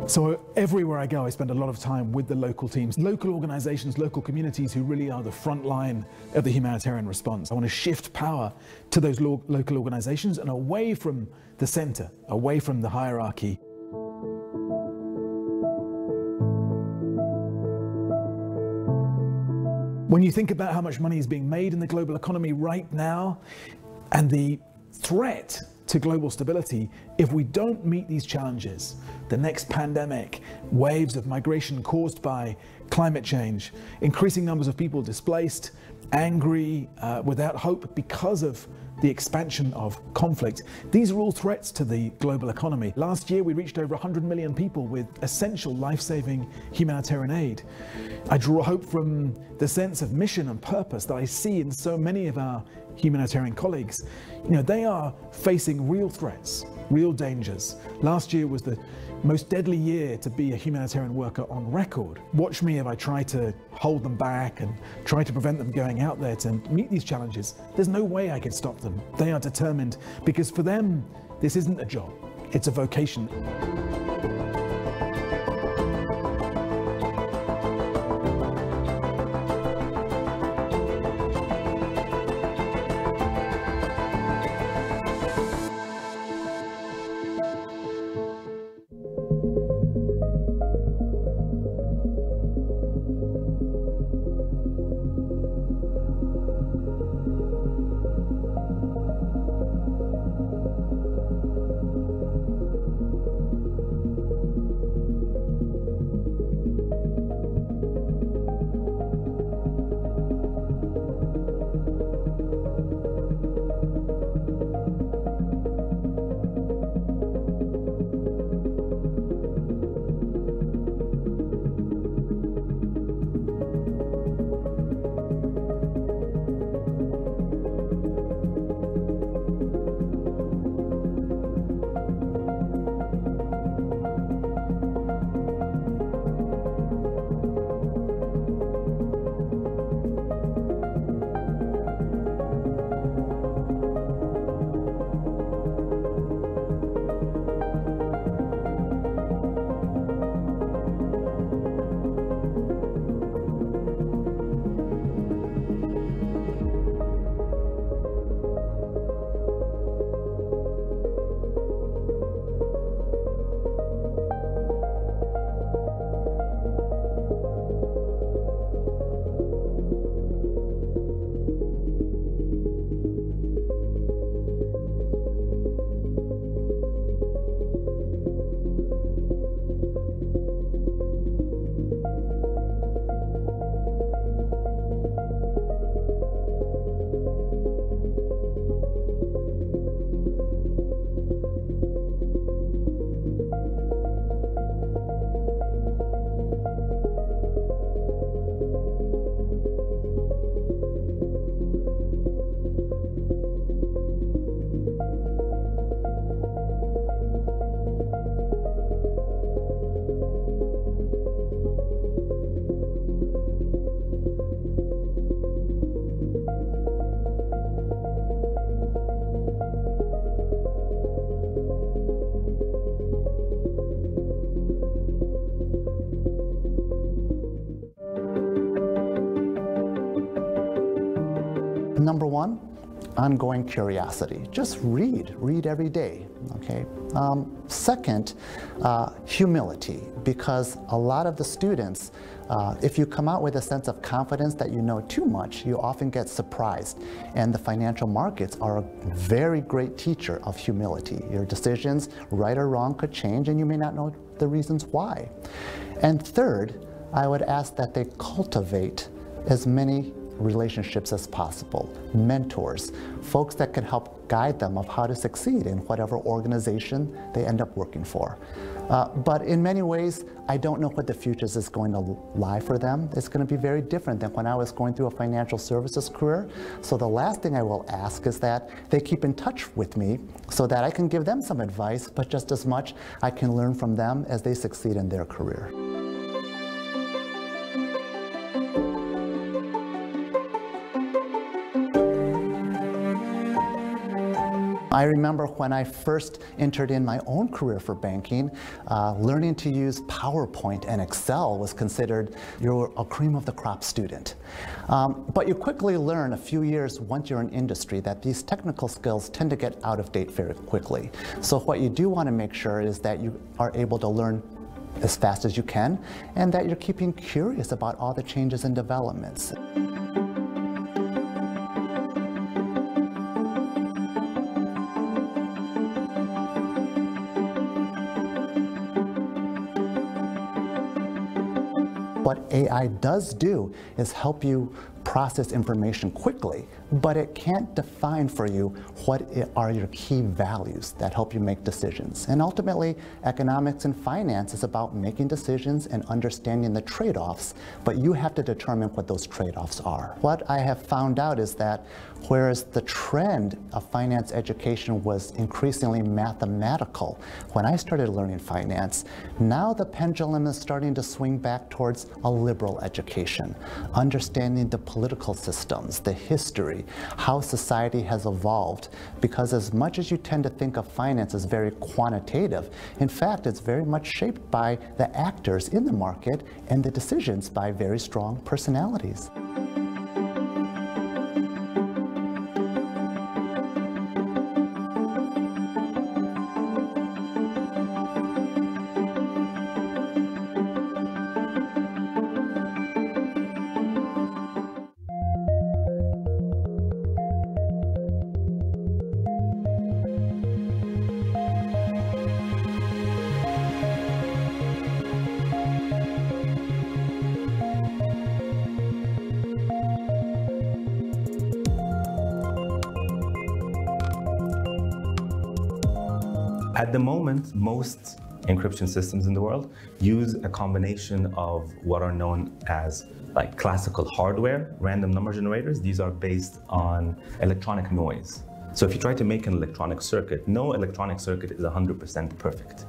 So everywhere I go, I spend a lot of time with the local teams, local organizations, local communities who really are the front line of the humanitarian response. I want to shift power to those local organizations and away from the center, away from the hierarchy. When you think about how much money is being made in the global economy right now and the threat to global stability, if we don't meet these challenges, the next pandemic, waves of migration caused by climate change, increasing numbers of people displaced, angry, without hope because of the expansion of conflict. These are all threats to the global economy. Last year, we reached over 100 million people with essential life-saving humanitarian aid. I draw hope from the sense of mission and purpose that I see in so many of our humanitarian colleagues. You know, they are facing real threats, real dangers. Last year was the most deadly year to be a humanitarian worker on record. Watch me if I try to hold them back and try to prevent them going out there to meet these challenges. There's no way I can stop them. They are determined, because for them, this isn't a job, it's a vocation. ongoing curiosity. Just read every day, okay? Second, humility, because a lot of the students, if you come out with a sense of confidence that you know too much, you often get surprised. And the financial markets are a very great teacher of humility. Your decisions, right or wrong, could change, and you may not know the reasons why. And third, I would ask that they cultivate as many relationships as possible, mentors, folks that can help guide them of how to succeed in whatever organization they end up working for. But in many ways, I don't know what the future is going to lie for them. It's going to be very different than when I was going through a financial services career. So the last thing I will ask is that they keep in touch with me so that I can give them some advice, but just as much I can learn from them as they succeed in their career. I remember when I first entered in my own career for banking, learning to use PowerPoint and Excel was considered you're a cream of the crop student. But you quickly learn a few years once you're in industry that these technical skills tend to get out of date very quickly. So what you do want to make sure is that you are able to learn as fast as you can and that you're keeping curious about all the changes and developments. What AI does do is help you process information quickly, but it can't define for you what are your key values that help you make decisions. And ultimately, economics and finance is about making decisions and understanding the trade-offs, but you have to determine what those trade-offs are. What I have found out is that whereas the trend of finance education was increasingly mathematical when I started learning finance, now the pendulum is starting to swing back towards a liberal education, understanding the political systems, the history, how society has evolved, because as much as you tend to think of finance as very quantitative, in fact, it's very much shaped by the actors in the market and the decisions by very strong personalities. At the moment, most encryption systems in the world use a combination of what are known as like classical hardware, random number generators. These are based on electronic noise. So if you try to make an electronic circuit, no electronic circuit is 100% perfect.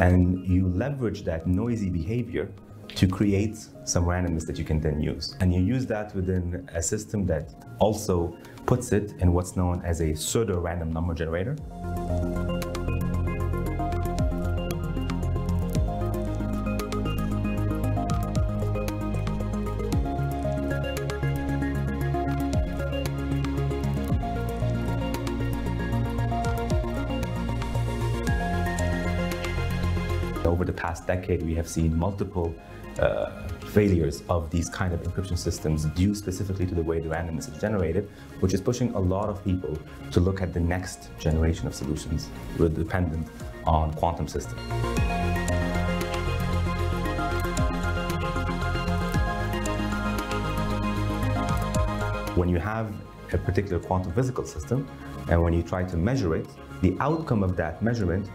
And you leverage that noisy behavior to create some randomness that you can then use. And you use that within a system that also puts it in what's known as a pseudo-random number generator. Over the past decade, we have seen multiple failures of these kind of encryption systems due specifically to the way the randomness is generated, which is pushing a lot of people to look at the next generation of solutions dependent on quantum systems. When you have a particular quantum physical system, and when you try to measure it, the outcome of that measurement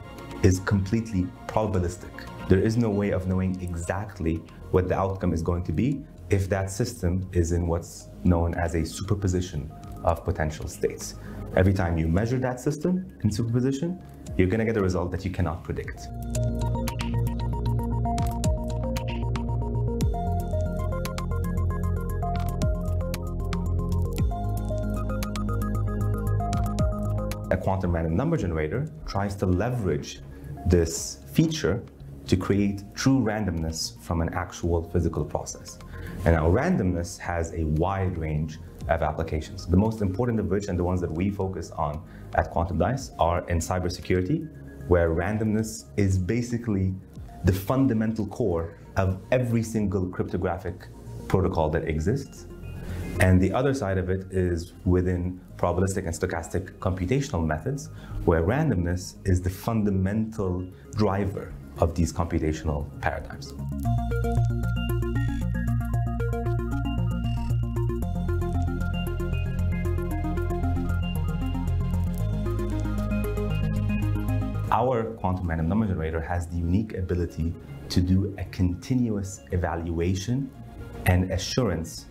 is completely probabilistic. There is no way of knowing exactly what the outcome is going to be if that system is in what's known as a superposition of potential states. Every time you measure that system in superposition, you're going to get a result that you cannot predict. A quantum random number generator tries to leverage this feature to create true randomness from an actual physical process. And now randomness has a wide range of applications. The most important of which, and the ones that we focus on at Quantum Dice, are in cybersecurity, where randomness is basically the fundamental core of every single cryptographic protocol that exists. And the other side of it is within probabilistic and stochastic computational methods, where randomness is the fundamental driver of these computational paradigms. Our quantum random number generator has the unique ability to do a continuous evaluation and assurance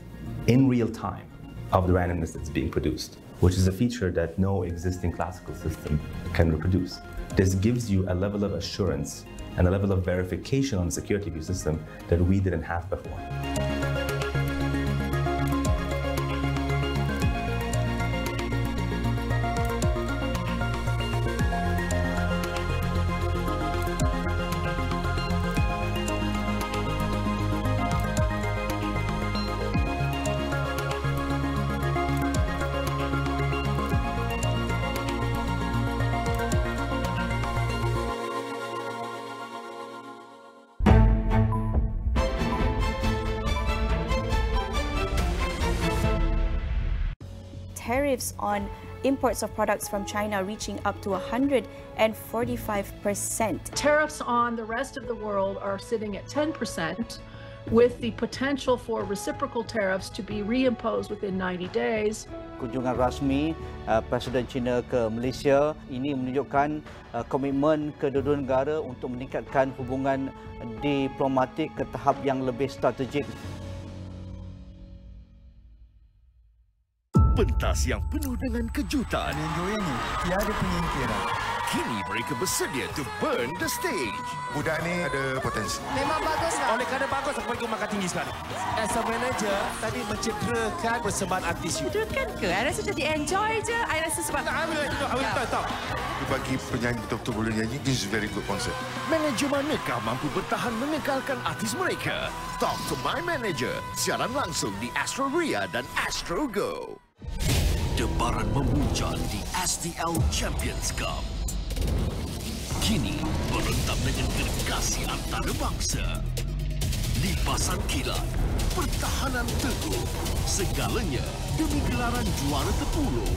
in real time of the randomness that's being produced, which is a feature that no existing classical system can reproduce. This gives you a level of assurance and a level of verification on the security of your system that we didn't have before. Tariffs on imports of products from China reaching up to 145%. Tariffs on the rest of the world are sitting at 10%, with the potential for reciprocal tariffs to be reimposed within 90 days. Kunjungan rasmi Presiden China ke Malaysia ini menunjukkan komitmen kedua-dua negara untuk meningkatkan hubungan diplomatik ke tahap yang lebih strategik. Pentas yang penuh dengan kejutan. Enjoynya tiada penyingkiran. Kini mereka bersedia to burn the stage. Budak ni ada potensi. Memang bagus lah. Oleh kerana bagus, aku bagi markah tinggi sekali. As a manager, tadi mencederakan persembahan artis you. Cederakan ke? I rasa jadi enjoy je. I rasa sebab... Tak. Bagi penyanyi betul-betul boleh nyanyi, this is very good concert. Manager manakah mampu bertahan mengekalkan artis mereka? Talk to my manager. Siaran langsung di Astro Ria dan Astro Go. Debaran memuncak di STL Champions Cup. Kini berentam dengan gergasi antarabangsa. Lipasan kilat, pertahanan teguh, segalanya demi gelaran juara terpuluh.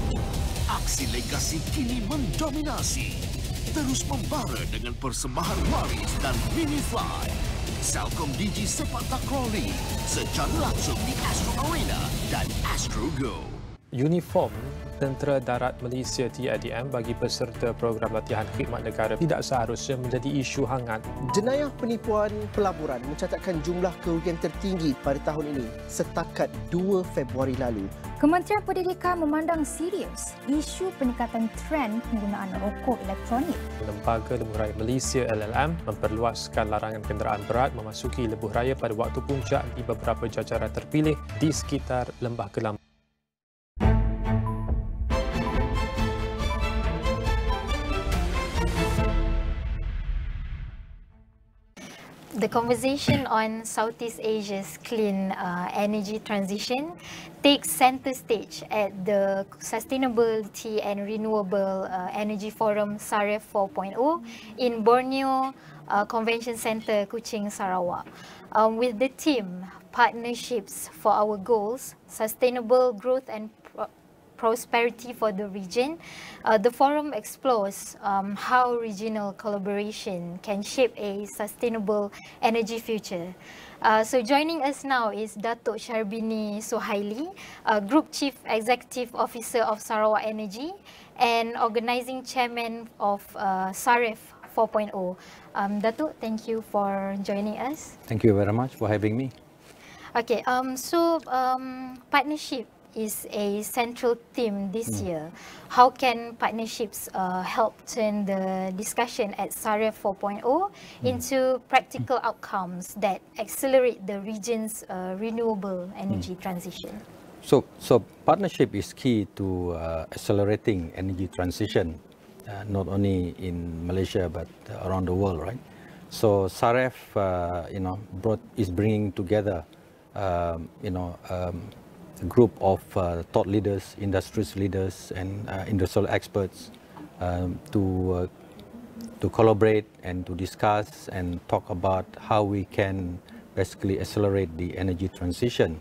Aksi legasi kini mendominasi. Terus membara dengan persembahan waris dan mini fly. Selcom Digi Sepak Takraw League secara langsung di Astro Arena dan Astro Go. Uniform Tentera Darat Malaysia TADM bagi peserta program latihan khidmat negara tidak seharusnya menjadi isu hangat. Jenayah penipuan pelaburan mencatatkan jumlah kerugian tertinggi pada tahun ini setakat 2 Februari lalu. Kementerian Pendidikan memandang serius isu peningkatan trend penggunaan rokok elektronik. Lembaga Lebuh Raya Malaysia LLM memperluaskan larangan kenderaan berat memasuki lebuh raya pada waktu puncak di beberapa jajaran terpilih di sekitar Lembah Kelam. The conversation on Southeast Asia's clean energy transition takes center stage at the Sustainability and Renewable Energy Forum SAREF 4.0 in Borneo Convention Centre, Kuching, Sarawak. With the theme Partnerships for Our Goals, Sustainable Growth and Prosperity for the region, the forum explores how regional collaboration can shape a sustainable energy future. So joining us now is Datuk Sharbini Sohaili, Group Chief Executive Officer of Sarawak Energy and Organising Chairman of SAREF 4.0. Datuk, thank you for joining us. Thank you very much for having me. Okay, partnership is a central theme this year. How can partnerships help turn the discussion at SAREF 4.0 into practical outcomes that accelerate the region's renewable energy transition? So partnership is key to accelerating energy transition, not only in Malaysia but around the world, right? So SAREF, is bringing together, group of thought leaders, industries leaders, and industrial experts to collaborate and to discuss and talk about how we can basically accelerate the energy transition,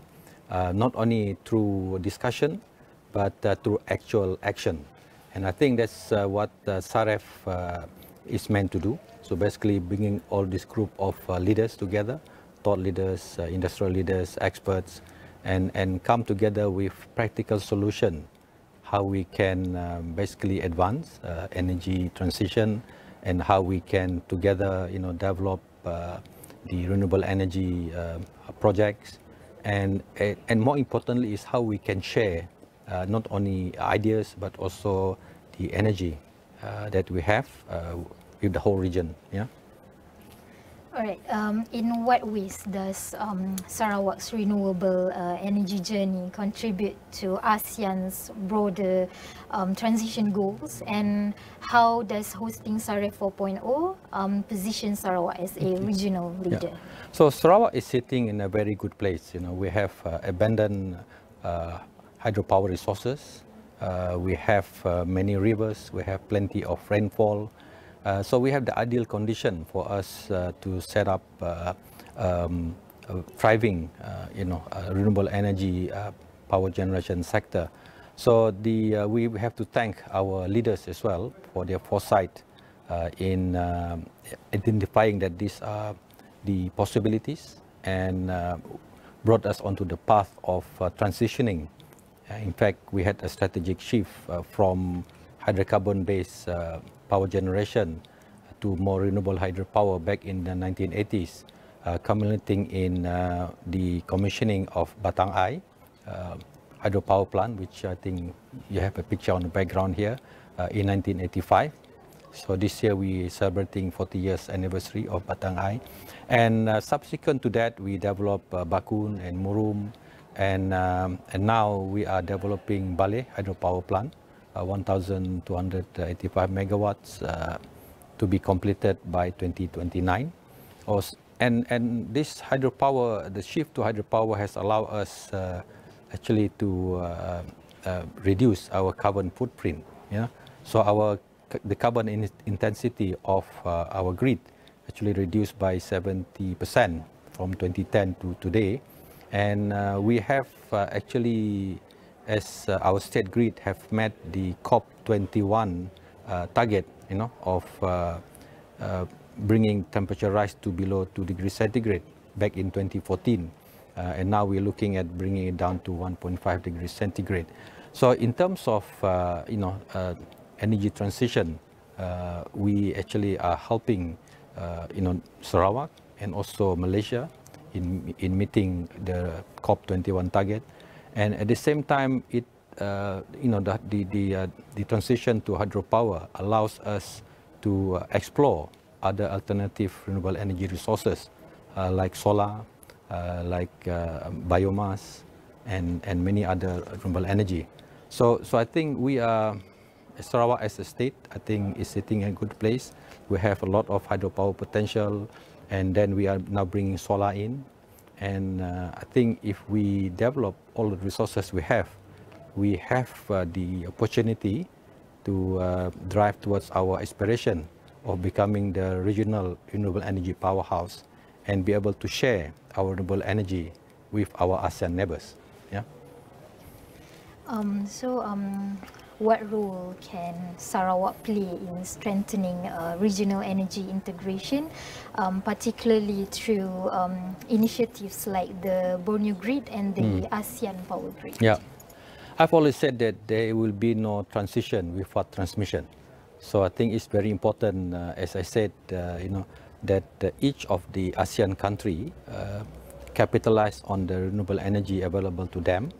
not only through discussion, but through actual action. And I think that's what SAREF is meant to do. So basically bringing all this group of leaders together, thought leaders, industrial leaders, experts, and come together with practical solution, how we can basically advance energy transition, and how we can together, develop the renewable energy projects, and more importantly is how we can share not only ideas but also the energy that we have with the whole region. Yeah. All right. In what ways does Sarawak's renewable energy journey contribute to ASEAN's broader transition goals, and how does hosting SAREF 4.0 position Sarawak as a regional leader? Yeah. So Sarawak is sitting in a very good place. We have abundant hydropower resources. We have many rivers. We have plenty of rainfall. So we have the ideal condition for us to set up a thriving, renewable energy power generation sector. So we have to thank our leaders as well for their foresight in identifying that these are the possibilities, and brought us onto the path of transitioning. In fact, we had a strategic shift from hydrocarbon-based power generation to more renewable hydropower back in the 1980s, culminating in the commissioning of Batang Ai hydropower plant, which I think you have a picture on the background here, in 1985. So this year we are celebrating 40 years anniversary of Batang Ai. And subsequent to that, we developed Bakun and Murum, and now we are developing Baleh hydropower plant, 1,285 megawatts to be completed by 2029. And this hydropower, the shift to hydropower has allowed us actually to reduce our carbon footprint. Yeah, so the carbon intensity of our grid actually reduced by 70% from 2010 to today, and we have actually, as our state grid, have met the COP21 target, of bringing temperature rise to below 2 degrees centigrade back in 2014, and now we're looking at bringing it down to 1.5 degrees centigrade. So in terms of energy transition, we actually are helping Sarawak and also Malaysia in meeting the COP21 target. And at the same time, the transition to hydropower allows us to explore other alternative renewable energy resources like solar, like biomass, and many other renewable energy. So I think we are, Sarawak as a state, I think is sitting in a good place. We have a lot of hydropower potential, and then we are now bringing solar in. And I think if we develop all the resources we have the opportunity to drive towards our aspiration of becoming the regional renewable energy powerhouse and be able to share our renewable energy with our ASEAN neighbors. Yeah. What role can Sarawak play in strengthening regional energy integration, particularly through initiatives like the Borneo Grid and the ASEAN Power Grid? Yeah, I've always said that there will be no transition without transmission. So I think it's very important, as I said, that each of the ASEAN country capitalize on the renewable energy available to them,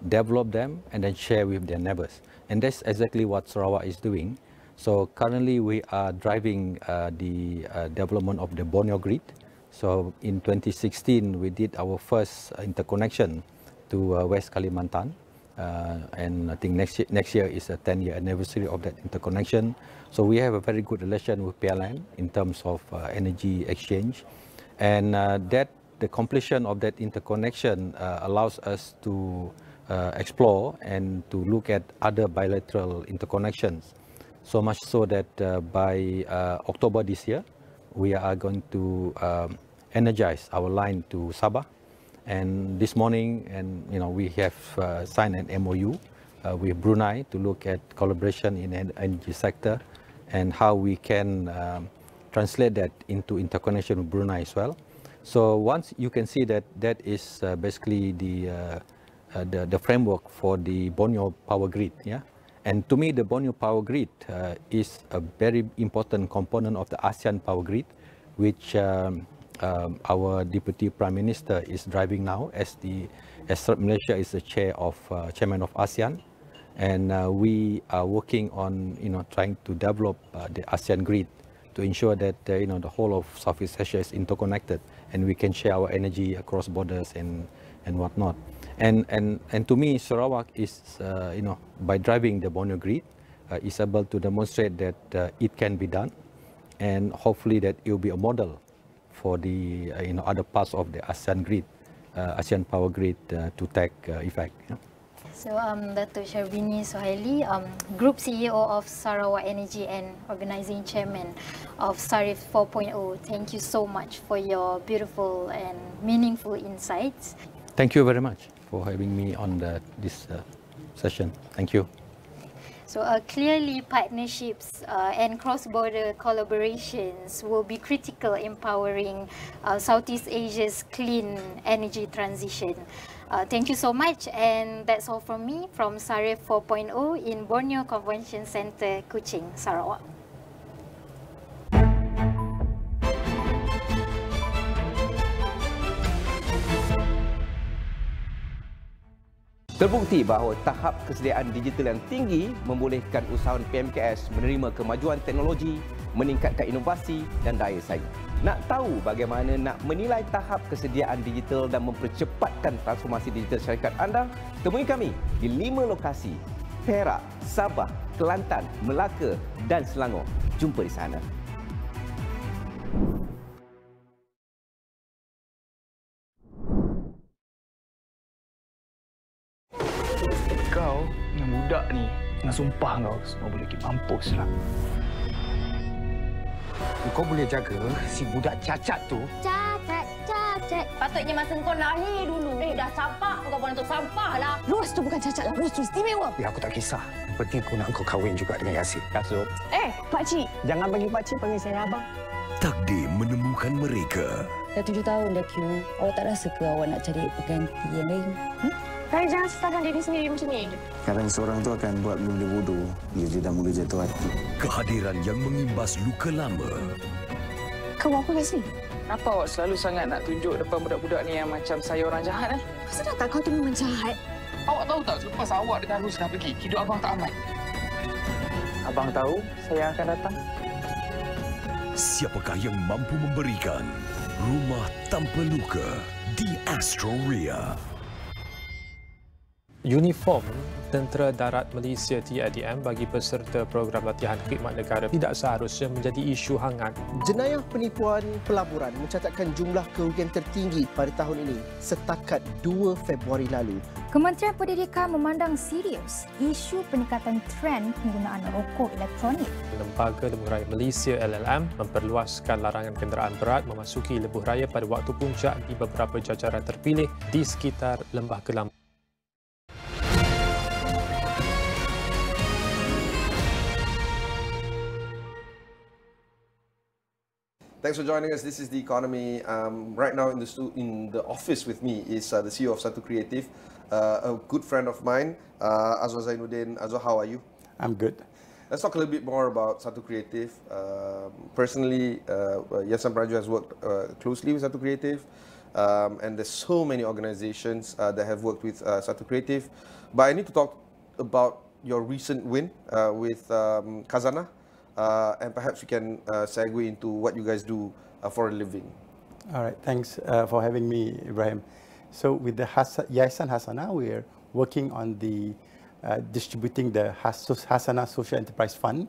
develop them, and then share with their neighbors. And that's exactly what Sarawak is doing. So currently we are driving the development of the Borneo Grid. So in 2016, we did our first interconnection to West Kalimantan. And I think next year is a 10-year anniversary of that interconnection. So we have a very good relation with PLN in terms of energy exchange. And the completion of that interconnection allows us to explore and to look at other bilateral interconnections. So much so that by October this year, we are going to energize our line to Sabah. And this morning, we have signed an MOU with Brunei to look at collaboration in the energy sector and how we can translate that into interconnection with Brunei as well. So once you can see that that is basically the framework for the Borneo power grid, yeah. And to me, the Borneo power grid is a very important component of the ASEAN power grid, which our Deputy Prime Minister is driving now, as Malaysia is the chairman of ASEAN, and we are working on trying to develop the ASEAN grid to ensure that the whole of Southeast Asia is interconnected and we can share our energy across borders and whatnot. And to me, Sarawak is by driving the Borneo grid is able to demonstrate that it can be done, and hopefully that it will be a model for the other parts of the ASEAN grid, ASEAN power grid to take effect. Yeah. So, Dato' Syarbini Sohaili, Group CEO of Sarawak Energy and Organising Chairman of SAREF 4.0, thank you so much for your beautiful and meaningful insights. Thank you very much for having me on this session. Thank you. So clearly partnerships and cross-border collaborations will be critical in powering Southeast Asia's clean energy transition. Thank you so much, and that's all from me from SAREF 4.0 in Borneo Convention Centre, Kuching, Sarawak. Terbukti bahawa tahap kesediaan digital yang tinggi membolehkan usahawan PMKS menerima kemajuan teknologi, meningkatkan inovasi dan daya saing. Nak tahu bagaimana nak menilai tahap kesediaan digital dan mempercepatkan transformasi digital syarikat anda? Temui kami di 5 lokasi: Perak, Sabah, Kelantan, Melaka dan Selangor. Jumpa di sana. Kau yang budak ni, dengan sumpah kau semua boleh pergi mampus lah. Kau boleh jaga si budak cacat tu? Cacat. Patutnya masa kau lahir dulu. Dah campak kau pun untuk sampah lah. Ros tu bukan cacat lah, Ros tu istimewa. Ya, aku tak kisah. Penting aku nak kau kahwin juga dengan Yasin. Kasut. Pakcik. Jangan bagi pakcik panggil saya abang. Takdir menemukan mereka. Dah 7 tahun dah queue. Awak tak rasa ke awak nak cari pengganti yang lain? Kau jangan sesatkan diri sendiri macam ni. Kadang seorang tu akan buat benda bodoh bila dia dah mula jatuh hati. Kehadiran yang mengimbas luka lama. Kau apa kat sini? Kenapa awak selalu sangat nak tunjuk depan budak-budak ni yang macam saya orang jahat? Kenapa tak kau tu memang jahat? Awak tahu tak, selepas awak dengan Rus dah pergi, hidup abang tak aman. Abang tahu saya akan datang. Siapakah yang mampu memberikan rumah tanpa luka di Astro Ria? Uniform Tentera Darat Malaysia TADM bagi peserta program latihan khidmat negara tidak seharusnya menjadi isu hangat. Jenayah penipuan pelaburan mencatatkan jumlah kerugian tertinggi pada tahun ini setakat 2 Februari lalu. Kementerian Pendidikan memandang serius isu peningkatan trend penggunaan rokok elektronik. Lembaga Lebuh Raya Malaysia LLM memperluaskan larangan kenderaan berat memasuki lebuh raya pada waktu puncak di beberapa jajaran terpilih di sekitar Lembah Kelam. Thanks for joining us. This is The Economy. Right now in the office with me is the CEO of Satu Creative, a good friend of mine, Azwar Zainuddin. Azwar, how are you? I'm good. Let's talk a little bit more about Satu Creative. Personally, Yasan Praju has worked closely with Satu Creative, and there's so many organizations that have worked with Satu Creative. But I need to talk about your recent win with Khazanah. And perhaps we can segue into what you guys do for a living. All right, thanks for having me, Ibrahim. So with the Yayasan Hasanah, we're working on the distributing the Hasanah Social Enterprise Fund.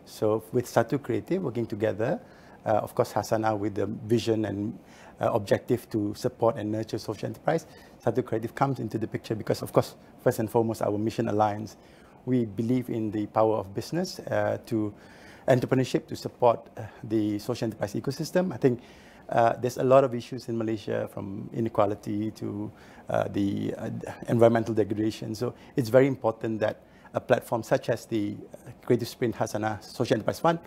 So with Satu Creative working together, of course, Hasana with the vision and objective to support and nurture social enterprise. Satu Creative comes into the picture because, of course, first and foremost, our mission aligns. We believe in the power of business to entrepreneurship to support the social enterprise ecosystem. I think there's a lot of issues in Malaysia, from inequality to the environmental degradation. So it's very important that a platform such as the Creative Sprint Hasana Social Enterprise Fund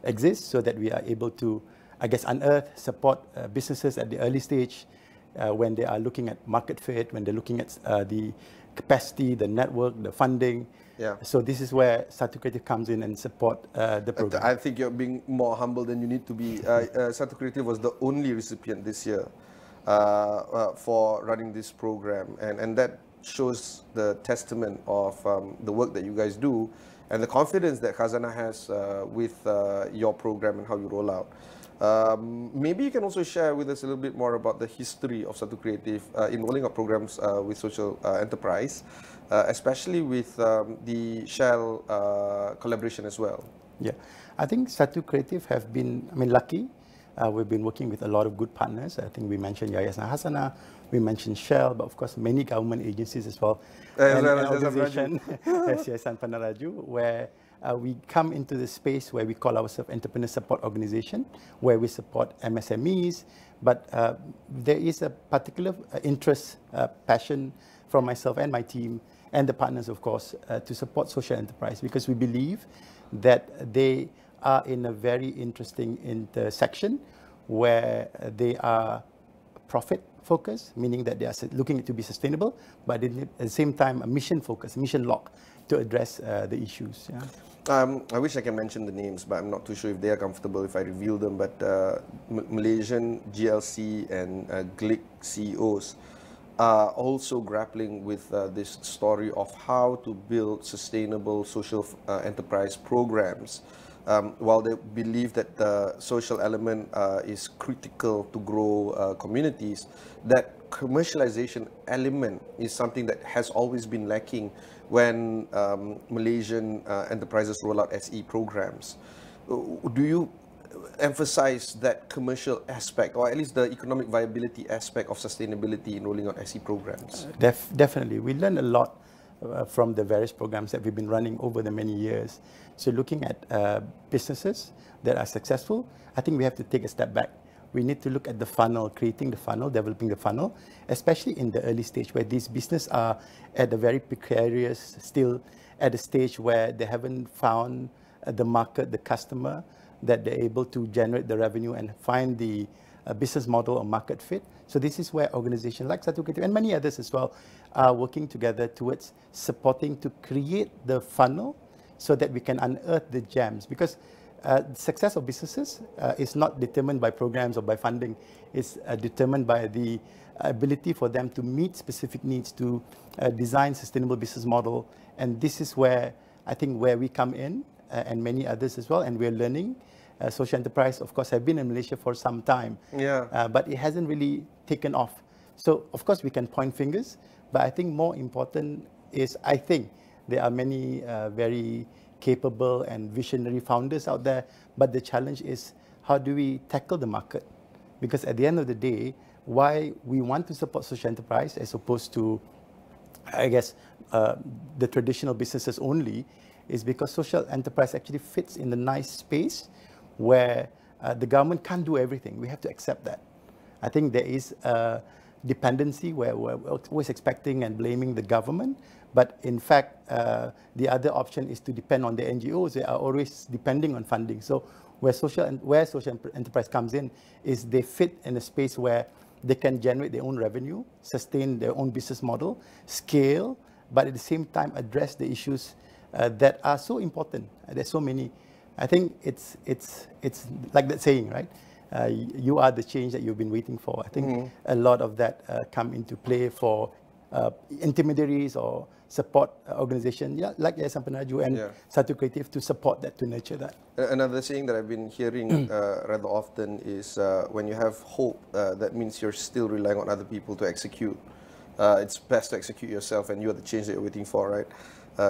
exists so that we are able to, I guess, unearth, support businesses at the early stage when they are looking at market fit, when they're looking at the capacity, the network, the funding. Yeah. So this is where Satu Creative comes in and support the program. I think you're being more humble than you need to be. Satu Creative was the only recipient this year for running this program, and that shows the testament of the work that you guys do and the confidence that Khazanah has with your program and how you roll out. Maybe you can also share with us a little bit more about the history of Satu Creative in rolling out programs with social enterprise, especially with the Shell collaboration as well. Yeah, I think Satu Creative have been, lucky. We've been working with a lot of good partners. I think we mentioned Yayasan Hasana, we mentioned Shell, but of course many government agencies as well. And an organization, Yayasan Panaraju, where we come into the space where we call ourselves Entrepreneur Support Organization, where we support MSMEs, but there is a particular interest, passion from myself and my team and the partners, of course, to support social enterprise, because we believe that they are in a very interesting intersection where they are profit focused, meaning that they are looking to be sustainable, but at the same time a mission focused, mission lock to address the issues. Yeah. I wish I can mention the names, but I'm not too sure if they are comfortable if I reveal them. But Malaysian GLC and GLIC CEOs are also grappling with this story of how to build sustainable social enterprise programs. While they believe that the social element is critical to grow communities, that commercialization element is something that has always been lacking when Malaysian enterprises roll out SE programs. Do you emphasize that commercial aspect, or at least the economic viability aspect of sustainability in rolling out SE programs? Definitely. We learned a lot from the various programs that we've been running over the many years. So looking at businesses that are successful, I think we have to take a step back. We need to look at the funnel, creating the funnel, developing the funnel, especially in the early stage where these businesses are at a very precarious, still at a stage where they haven't found the market, the customer, that they're able to generate the revenue and find the business model or market fit. So this is where organizations like Satu Creative and many others as well are working together towards supporting to create the funnel so that we can unearth the gems. Because the success of businesses is not determined by programs or by funding. It's determined by the ability for them to meet specific needs, to design sustainable business model. And this is where I think where we come in, and many others as well, and we're learning. Social enterprise, of course, have been in Malaysia for some time, but it hasn't really taken off. So, of course, we can point fingers, but I think more important is, I think there are many very capable and visionary founders out there, but the challenge is how do we tackle the market? Because at the end of the day, why we want to support social enterprise as opposed to, I guess, the traditional businesses only, is because social enterprise actually fits in the nice space where the government can't do everything. We have to accept that. I think there is a dependency where we're always expecting and blaming the government, but in fact, the other option is to depend on the NGOs. They are always depending on funding. So where social enterprise comes in is they fit in a space where they can generate their own revenue, sustain their own business model, scale, but at the same time address the issues that are so important. There's so many. I think it's like that saying, right? You are the change that you've been waiting for. I think a lot of that come into play for intermediaries or support organizations like Yayasan Penaju and Satu Creative to support that, to nurture that. Another saying that I've been hearing rather often is when you have hope, that means you're still relying on other people to execute. It's best to execute yourself, and you're the change that you're waiting for, right?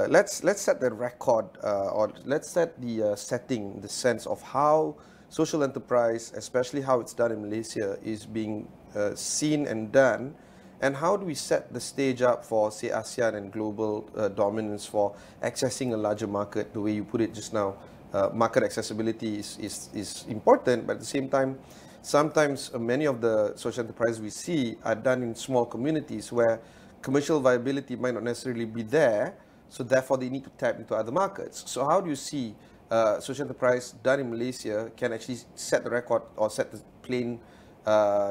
Let's set the record, or let's set the setting, the sense of how social enterprise, especially how it's done in Malaysia, is being seen and done? And how do we set the stage up for, say, ASEAN and global dominance for accessing a larger market, the way you put it just now? Market accessibility is important, but at the same time, sometimes many of the social enterprises we see are done in small communities where commercial viability might not necessarily be there, so therefore they need to tap into other markets. So how do you see social enterprise done in Malaysia can actually set the record or set the plane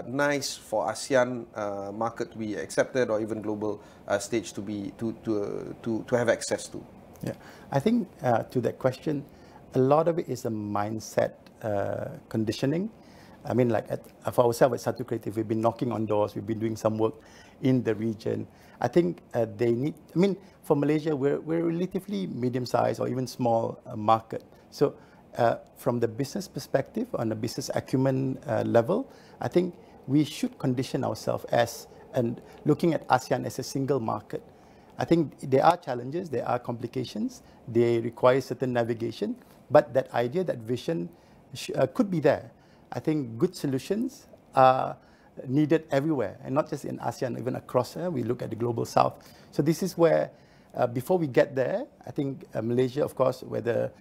nice for ASEAN market to be accepted, or even global stage to be to have access to? Yeah, I think to that question, a lot of it is a mindset conditioning. I mean, like for ourselves at Satu Creative, we've been knocking on doors, we've been doing some work in the region. I think they need, I mean, for Malaysia, we're a relatively medium-sized or even small market. So from the business perspective, on the business acumen level, I think we should condition ourselves as, and looking at ASEAN as a single market. I think there are challenges, there are complications, they require certain navigation, but that idea, that vision could be there. I think good solutions are needed everywhere, and not just in ASEAN, even across. We look at the global south. So this is where, before we get there, I think Malaysia, of course, whether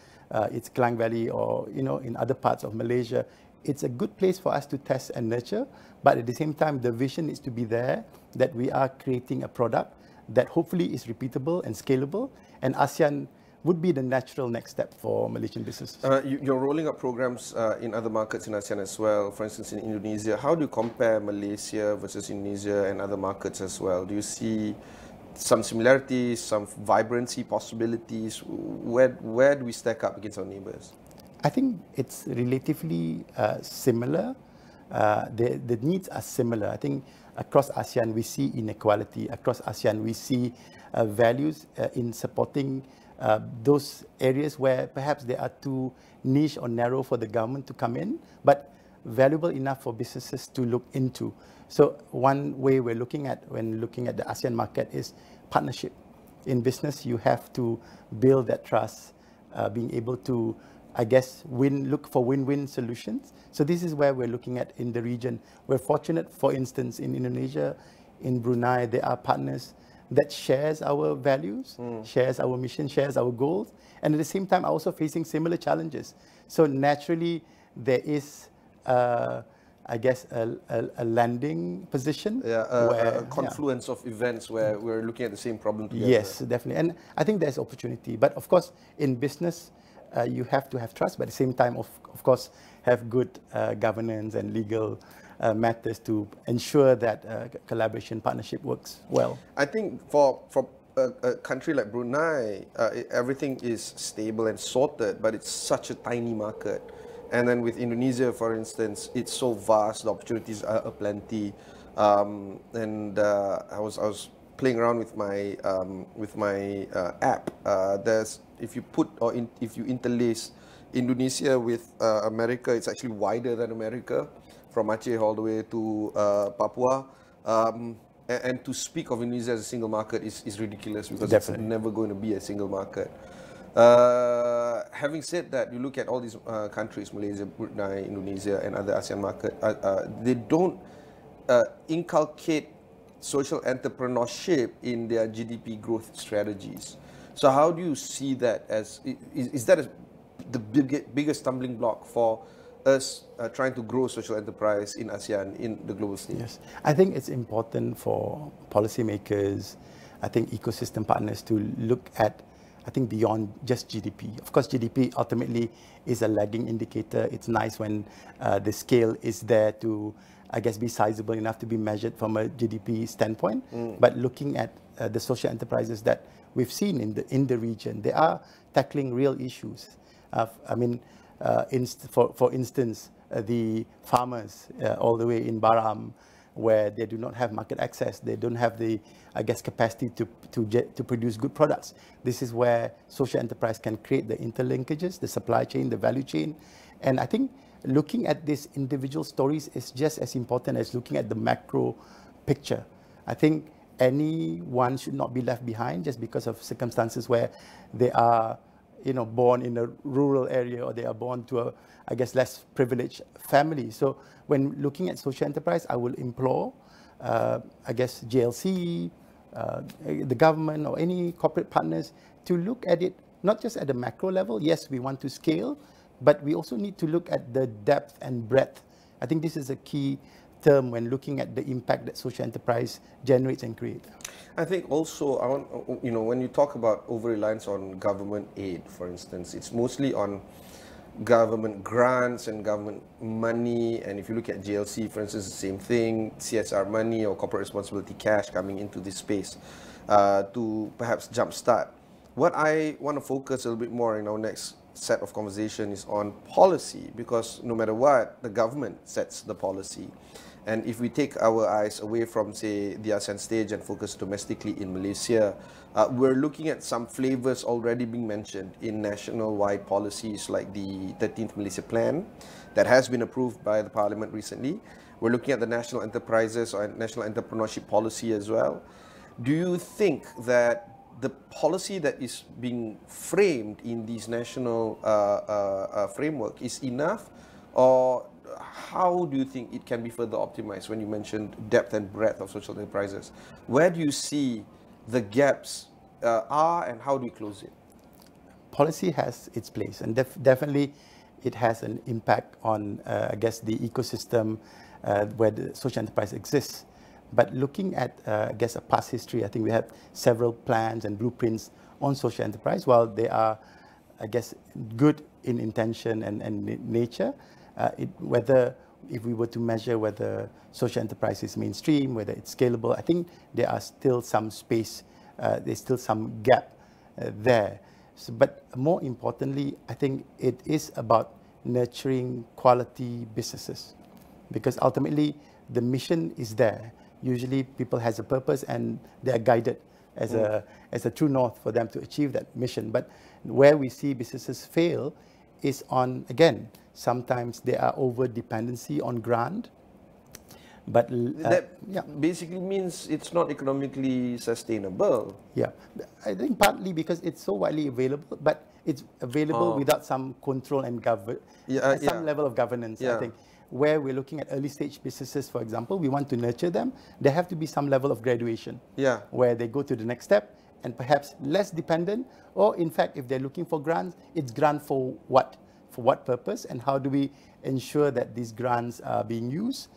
it's Klang Valley or in other parts of Malaysia, it's a good place for us to test and nurture. But at the same time, the vision needs to be there, that we are creating a product that hopefully is repeatable and scalable, and ASEAN would be the natural next step for Malaysian businesses. You're rolling up programs in other markets in ASEAN as well, for instance in Indonesia. How do you compare Malaysia versus Indonesia and other markets as well? Do you see some similarities, some vibrancy possibilities? Where do we stack up against our neighbours? I think it's relatively similar. The needs are similar. I think across ASEAN we see inequality. Across ASEAN we see values in supporting those areas where perhaps they are too niche or narrow for the government to come in, but valuable enough for businesses to look into. So one way we're looking at when looking at the ASEAN market is partnership. In business, you have to build that trust, being able to, I guess, look for win-win solutions. So this is where we're looking at in the region. We're fortunate, for instance, in Indonesia, in Brunei, there are partners that shares our values, shares our mission, shares our goals, and at the same time are also facing similar challenges. So naturally, there is, I guess, a landing position. Yeah, a confluence of events where we're looking at the same problem together. Yes, definitely. And I think there's opportunity. But of course, in business, you have to have trust, but at the same time, of course, have good governance and legal matters to ensure that collaboration, partnership works well. I think for a country like Brunei, everything is stable and sorted, but it's such a tiny market. And then with Indonesia, for instance, it's so vast, the opportunities are aplenty. I was playing around with my app. There's, if you put if you interlace Indonesia with America, it's actually wider than America, from Aceh all the way to Papua. And to speak of Indonesia as a single market is ridiculous, because Definitely. It's never going to be a single market. Having said that, you look at all these countries, Malaysia, Brunei, Indonesia, and other ASEAN markets, they don't inculcate social entrepreneurship in their GDP growth strategies. So how do you see that as, is that the biggest stumbling block for us trying to grow social enterprise in ASEAN, in the global stage? Yes, I think it's important for policymakers, I think ecosystem partners to look at, I think, beyond just GDP. Of course, GDP ultimately is a lagging indicator. It's nice when the scale is there to, I guess, be sizable enough to be measured from a GDP standpoint. But looking at the social enterprises that we've seen in the region, they are tackling real issues. I mean, for instance, the farmers all the way in Baram, where they do not have market access, they don't have the, I guess, capacity to produce good products. This is where social enterprise can create the interlinkages, the supply chain, the value chain. And I think looking at these individual stories is just as important as looking at the macro picture. I think anyone should not be left behind just because of circumstances where they are born in a rural area, or they are born to a, I guess, less privileged family. So when looking at social enterprise, I will implore, I guess, JLC, the government, or any corporate partners to look at it not just at the macro level. Yes, we want to scale, but we also need to look at the depth and breadth. I think this is a key term when looking at the impact that social enterprise generates and creates. I think also, when you talk about over-reliance on government aid, for instance, it's mostly on government grants and government money. And if you look at JLC, for instance, the same thing, CSR money or corporate responsibility cash coming into this space to perhaps jumpstart. What I want to focus a little bit more in our next set of conversation is on policy, because no matter what, the government sets the policy. And if we take our eyes away from, say, the ASEAN stage and focus domestically in Malaysia, we're looking at some flavors already being mentioned in national-wide policies like the 13th Malaysia Plan that has been approved by the Parliament recently. We're looking at the national enterprises or national entrepreneurship policy as well. Do you think that the policy that is being framed in these national framework is enough, or how do you think it can be further optimized? When you mentioned depth and breadth of social enterprises, where do you see the gaps are, and how do you close it? Policy has its place, and definitely it has an impact on, I guess, the ecosystem where the social enterprise exists. But looking at, I guess, a past history, I think we have several plans and blueprints on social enterprise. While they are, I guess, good in intention and nature, whether if we were to measure whether social enterprise is mainstream, whether it's scalable, I think there are still some space, there's still some gap there. So, but more importantly, I think it is about nurturing quality businesses, because ultimately the mission is there. Usually people has a purpose and they are guided as a true north for them to achieve that mission. But where we see businesses fail is on, again, sometimes there are over dependency on grant. But that basically means it's not economically sustainable. Yeah, I think partly because it's so widely available, but it's available without some control and some level of governance. I think where we're looking at early stage businesses, for example, we want to nurture them. There have to be some level of graduation. Where they go to the next step and perhaps less dependent, or in fact, if they're looking for grants, it's grant for what? For what purpose, and how do we ensure that these grants are being used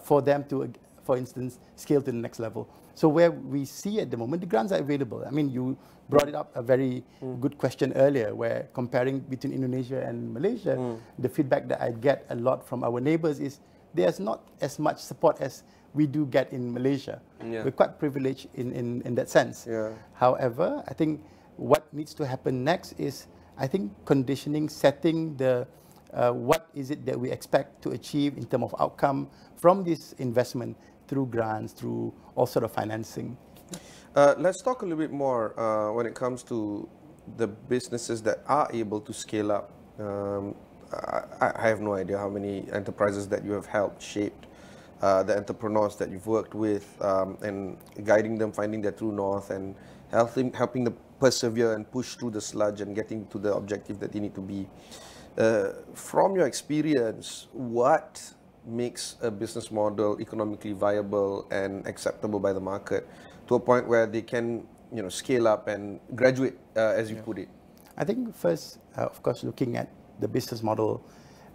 for them to, for instance, scale to the next level. So where we see at the moment, the grants are available. I mean, you brought it up a very good question earlier, where comparing between Indonesia and Malaysia, the feedback that I get a lot from our neighbors is there's not as much support as we do get in Malaysia. We're quite privileged in that sense. However, I think what needs to happen next is, I think, conditioning, setting the what is it that we expect to achieve in terms of outcome from this investment through grants, through all sort of financing. Let's talk a little bit more when it comes to the businesses that are able to scale up. I have no idea how many enterprises that you have helped, shaped, the entrepreneurs that you've worked with, and guiding them, finding their true north, and helping them persevere and push through the sludge and getting to the objective that they need to be. From your experience, what makes a business model economically viable and acceptable by the market to a point where they can, scale up and graduate, as you put it? I think first, of course, looking at the business model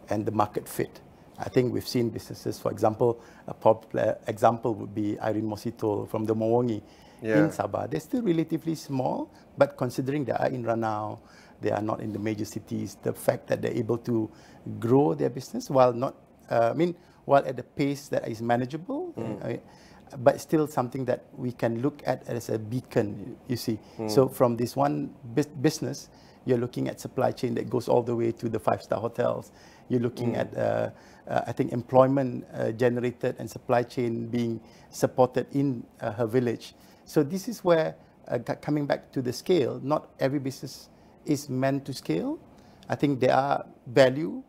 and the market fit. I think we've seen businesses, for example, a popular example would be Irene Mosito from the Mowangi in Sabah. They're still relatively small, but considering they are in Ranau, they are not in the major cities, the fact that they're able to grow their business while not, while at the pace that is manageable, but still something that we can look at as a beacon, you see. So from this one business, you're looking at supply chain that goes all the way to the 5-star hotels. You're looking at, I think, employment generated and supply chain being supported in her village. So this is where, coming back to the scale, not every business is meant to scale. I think there are value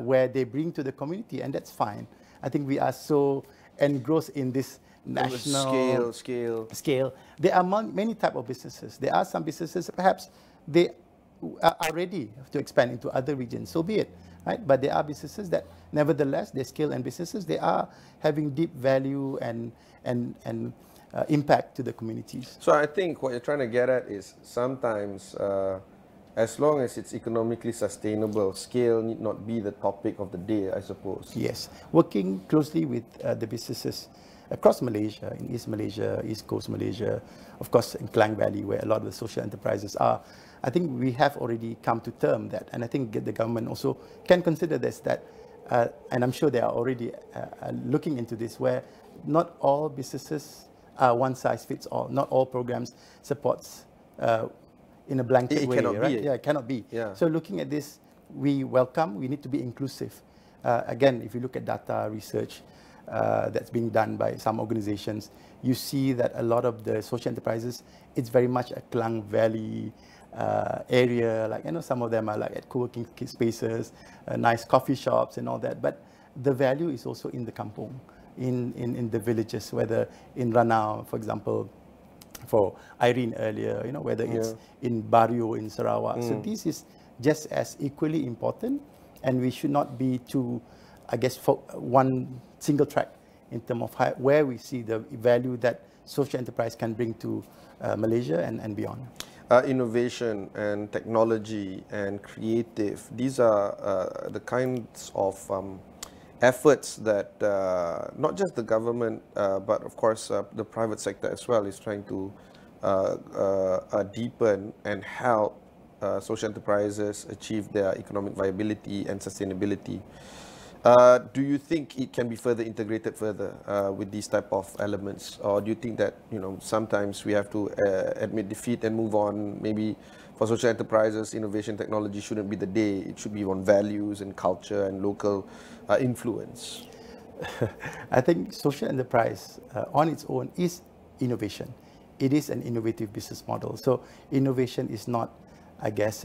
where they bring to the community, and that's fine. I think we are so engrossed in this national scale. There are many types of businesses. There are some businesses, perhaps they are ready to expand into other regions, so be it. Right? But there are businesses that, nevertheless, their skill and businesses, they are having deep value and impact to the communities. So I think what you're trying to get at is sometimes, as long as it's economically sustainable, scale need not be the topic of the day, I suppose. Yes, working closely with the businesses across Malaysia, in East Malaysia, East Coast Malaysia, of course in Klang Valley, where a lot of the social enterprises are. I think we have already come to term that, and I think the government also can consider this, that, and I'm sure they are already looking into this, where not all businesses are one size fits all. Not all programs supports in a blanket way, right? Yeah, it cannot be. Yeah. So looking at this, we welcome, we need to be inclusive. Again, if you look at data research that's being done by some organizations, you see that a lot of the social enterprises, it's very much a Klang Valley area, like, you know, some of them are like at co-working spaces, nice coffee shops and all that, but the value is also in the kampung, in the villages, whether in Ranau, for example, for Irene earlier, you know, whether it's in Barrio in Sarawak. So this is just as equally important, and we should not be too, I guess, for one single track in terms of where we see the value that social enterprise can bring to Malaysia and beyond. Innovation and technology and creative, these are the kinds of efforts that not just the government, but of course the private sector as well is trying to deepen and help social enterprises achieve their economic viability and sustainability. Do you think it can be further integrated with these type of elements, or do you think that, you know, sometimes we have to admit defeat and move on? Maybe for social enterprises, innovation technology shouldn't be the day. It should be on values and culture and local influence. I think social enterprise on its own is innovation. It is an innovative business model. So innovation is not, I guess,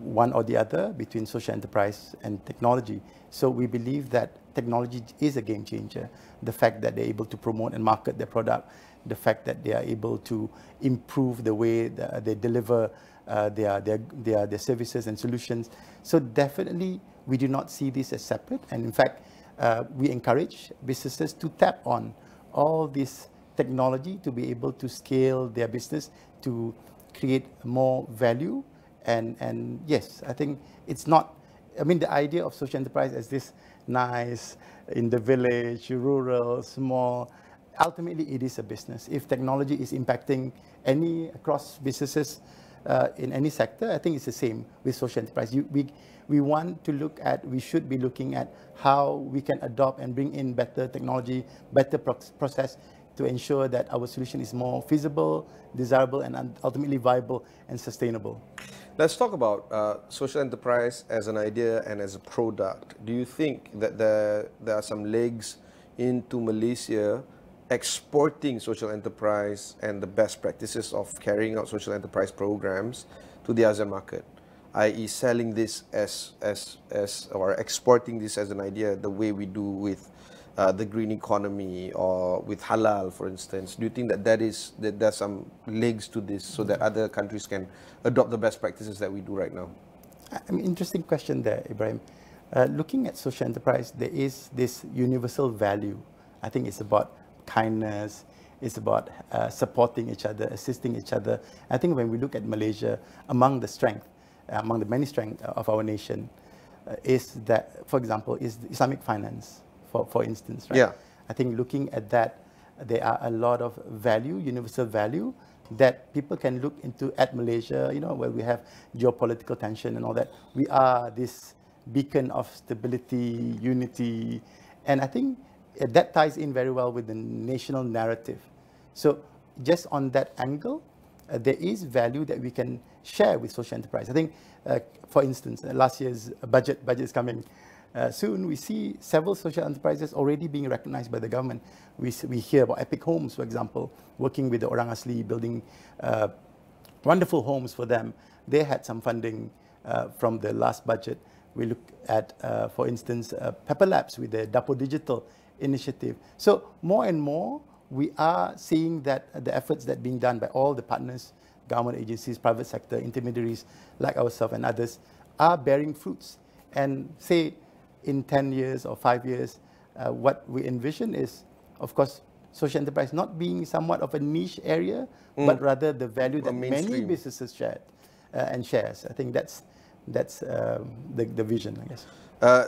one or the other between social enterprise and technology. So we believe that technology is a game changer. The fact that they're able to promote and market their product, the fact that they are able to improve the way they deliver their services and solutions. So definitely we do not see this as separate. And in fact, we encourage businesses to tap on all this technology to be able to scale their business, to create more value. And yes, I think it's not, I mean, the idea of social enterprise as this nice, in the village, rural, small, ultimately it is a business. If technology is impacting across businesses in any sector, I think it's the same with social enterprise. We want to look at, we should be looking at how we can adopt and bring in better technology, better process to ensure that our solution is more feasible, desirable, and ultimately viable and sustainable. Let's talk about social enterprise as an idea and as a product. Do you think that there are some legs into Malaysia exporting social enterprise and the best practices of carrying out social enterprise programs to the ASEAN market, i.e. selling this or exporting this as an idea the way we do with the green economy or with halal, for instance? Do you think that there's some legs to this so that other countries can adopt the best practices that we do right now? I mean, interesting question there, Ibrahim. Looking at social enterprise, there is this universal value. I think it's about kindness, it's about supporting each other, assisting each other. I think when we look at Malaysia, among the many strengths of our nation, is that, for example, is Islamic finance. For instance, right? Yeah. I think looking at that, there are a lot of value, universal value, that people can look into at Malaysia, you know, where we have geopolitical tension and all that. We are this beacon of stability, unity, and I think that ties in very well with the national narrative. So just on that angle, there is value that we can share with social enterprise. I think, for instance, last year's budget is coming. Soon we see several social enterprises already being recognized by the government. We hear about Epic Homes, for example, working with the Orang Asli, building wonderful homes for them. They had some funding from the last budget. We look at, for instance, Pepper Labs with the Dapo Digital initiative. So more and more, we are seeing that the efforts that are being done by all the partners, government agencies, private sector, intermediaries like ourselves and others are bearing fruits. And say in 10 years or 5 years, what we envision is, of course, social enterprise not being somewhat of a niche area, but rather the value that many businesses shared and shares. I think that's the vision, I guess.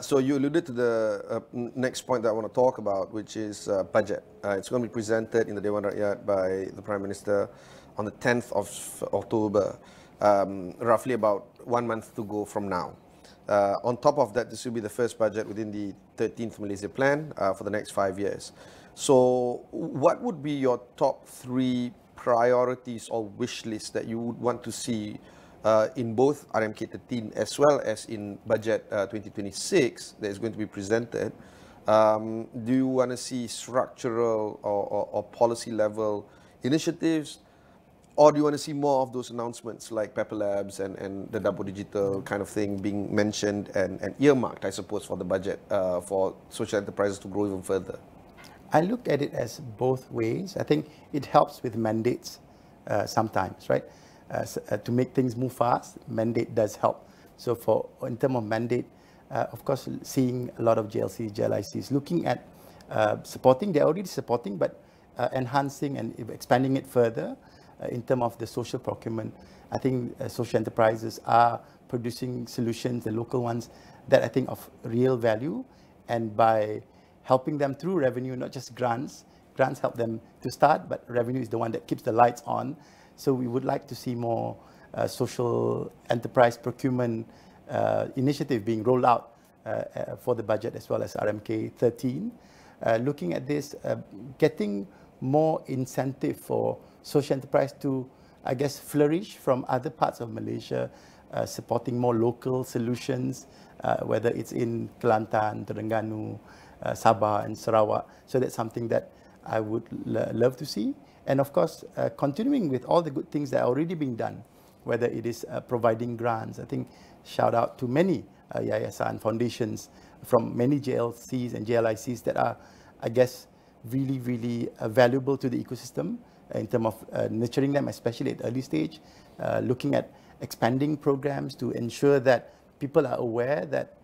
So you alluded to the next point that I want to talk about, which is budget. It's going to be presented in the Dewan Rakyat by the Prime Minister on the 10th of October, roughly about 1 month to go from now. On top of that, this will be the first budget within the 13th Malaysia Plan for the next 5 years. So what would be your top 3 priorities or wish lists that you would want to see in both RMK 13 as well as in budget 2026 that is going to be presented? Do you want to see structural or policy level initiatives, or do you want to see more of those announcements like Pepper Labs and the double digital kind of thing being mentioned and earmarked, I suppose, for the budget for social enterprises to grow even further? I look at it as both ways. I think it helps with mandates sometimes, right? To make things move fast, mandate does help. So in terms of mandate, of course, seeing a lot of JLCs, JLICs looking at supporting, they're already supporting, but enhancing and expanding it further in terms of the social procurement. I think social enterprises are producing solutions, the local ones, that I think of real value, and by helping them through revenue, not just grants. Grants help them to start, but revenue is the one that keeps the lights on. So we would like to see more social enterprise procurement initiative being rolled out for the budget as well as RMK 13. Looking at this, getting more incentive for social enterprise to, I guess, flourish from other parts of Malaysia, supporting more local solutions, whether it's in Kelantan, Terengganu, Sabah and Sarawak. So that's something that I would love to see. And of course, continuing with all the good things that are already being done, whether it is providing grants. I think shout out to many yayasan foundations from many JLCs and JLICs that are, I guess, really, really valuable to the ecosystem in terms of nurturing them, especially at early stage, looking at expanding programs to ensure that people are aware that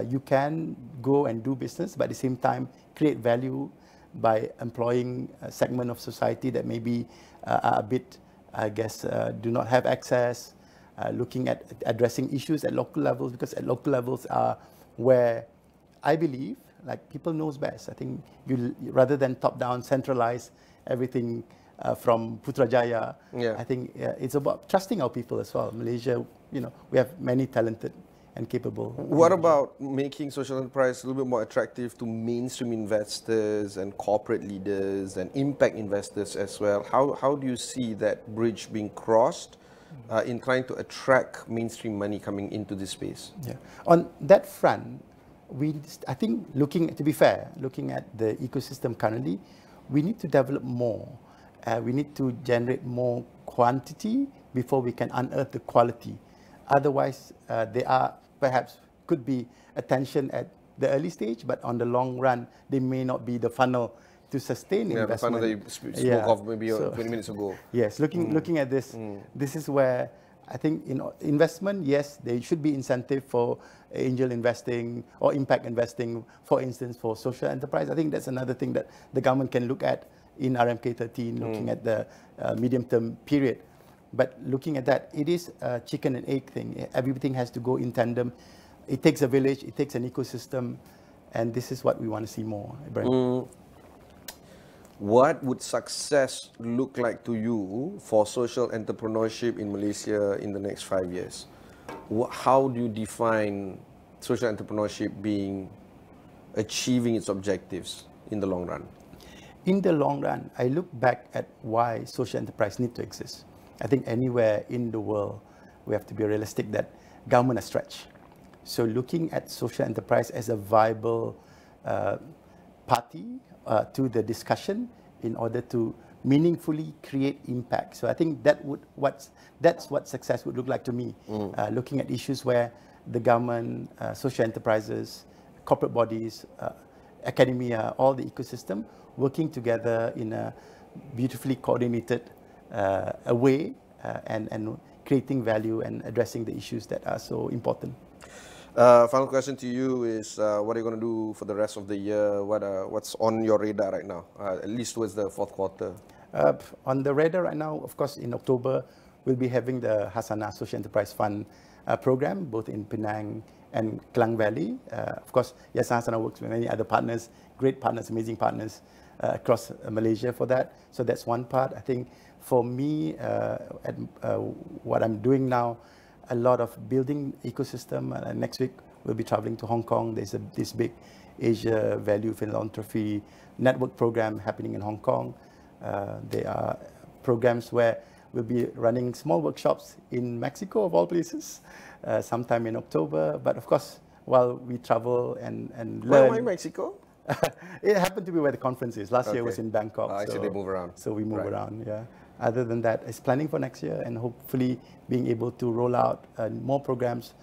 you can go and do business, but at the same time create value by employing a segment of society that maybe are a bit, I guess, do not have access, looking at addressing issues at local levels, because at local levels are where I believe, like, people knows best. I think you, rather than top-down, centralize everything from Putrajaya, I think it's about trusting our people as well. Malaysia, you know, we have many talented and capable. What about making social enterprise a little bit more attractive to mainstream investors and corporate leaders and impact investors as well? How do you see that bridge being crossed in trying to attract mainstream money coming into this space? Yeah. On that front, I think, to be fair, looking at the ecosystem currently, we need to develop more. We need to generate more quantity before we can unearth the quality. Otherwise, could be attention at the early stage, but on the long run, they may not be the funnel to sustain investment. The funnel that you spoke of maybe 20 minutes ago. Yes, looking at this, this is where I think investment, yes, there should be incentive for angel investing or impact investing, for instance, for social enterprise. I think that's another thing that the government can look at in RMK 13, looking at the medium-term period. But looking at that, it is a chicken and egg thing. Everything has to go in tandem. It takes a village, it takes an ecosystem, and this is what we want to see more, Ibrahim. What would success look like to you for social entrepreneurship in Malaysia in the next 5 years? How do you define social entrepreneurship achieving its objectives in the long run? In the long run, I look back at why social enterprise need to exist. I think anywhere in the world, we have to be realistic that government are stretched. So looking at social enterprise as a viable party to the discussion in order to meaningfully create impact. So I think that's what success would look like to me. Looking at issues where the government, social enterprises, corporate bodies, academia, all the ecosystem working together in a beautifully coordinated a way and creating value and addressing the issues that are so important. Final question to you is, what are you going to do for the rest of the year? What's on your radar right now, at least towards the fourth quarter? On the radar right now, of course, in October, we'll be having the Hasanah Social Enterprise Fund program, both in Penang and Klang Valley. Of course, Yayasan Hasanah works with many other partners, great partners, amazing partners across Malaysia for that. So that's one part. I think for me, what I'm doing now, a lot of building ecosystem. Next week, we'll be traveling to Hong Kong. There's this big Asia Value Philanthropy Network program happening in Hong Kong. There are programs where we'll be running small workshops in Mexico, of all places, sometime in October. But of course, while we travel and learn... Why Mexico? It happened to be where the conference is. Last year was in Bangkok. So they move around. So we move around, yeah. Other than that, it's planning for next year and hopefully being able to roll out more programs,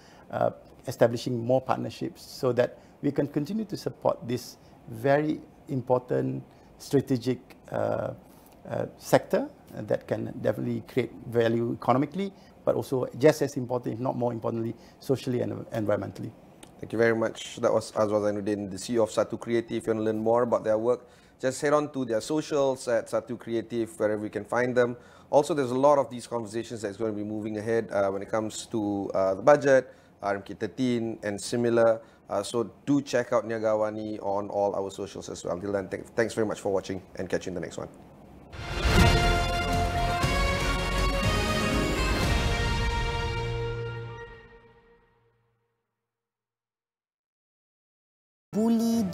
establishing more partnerships so that we can continue to support this very important strategic sector that can definitely create value economically, but also just as important, if not more importantly, socially and environmentally. Thank you very much. That was Azwar Zainuddin, the CEO of Satu Creative. If you want to learn more about their work, just head on to their socials at Satu Creative, wherever you can find them. Also, there's a lot of these conversations that's going to be moving ahead when it comes to the budget, RMK13 and similar. So do check out Niaga AWANI on all our socials as well. Until then, thanks very much for watching and catch you in the next one. Bully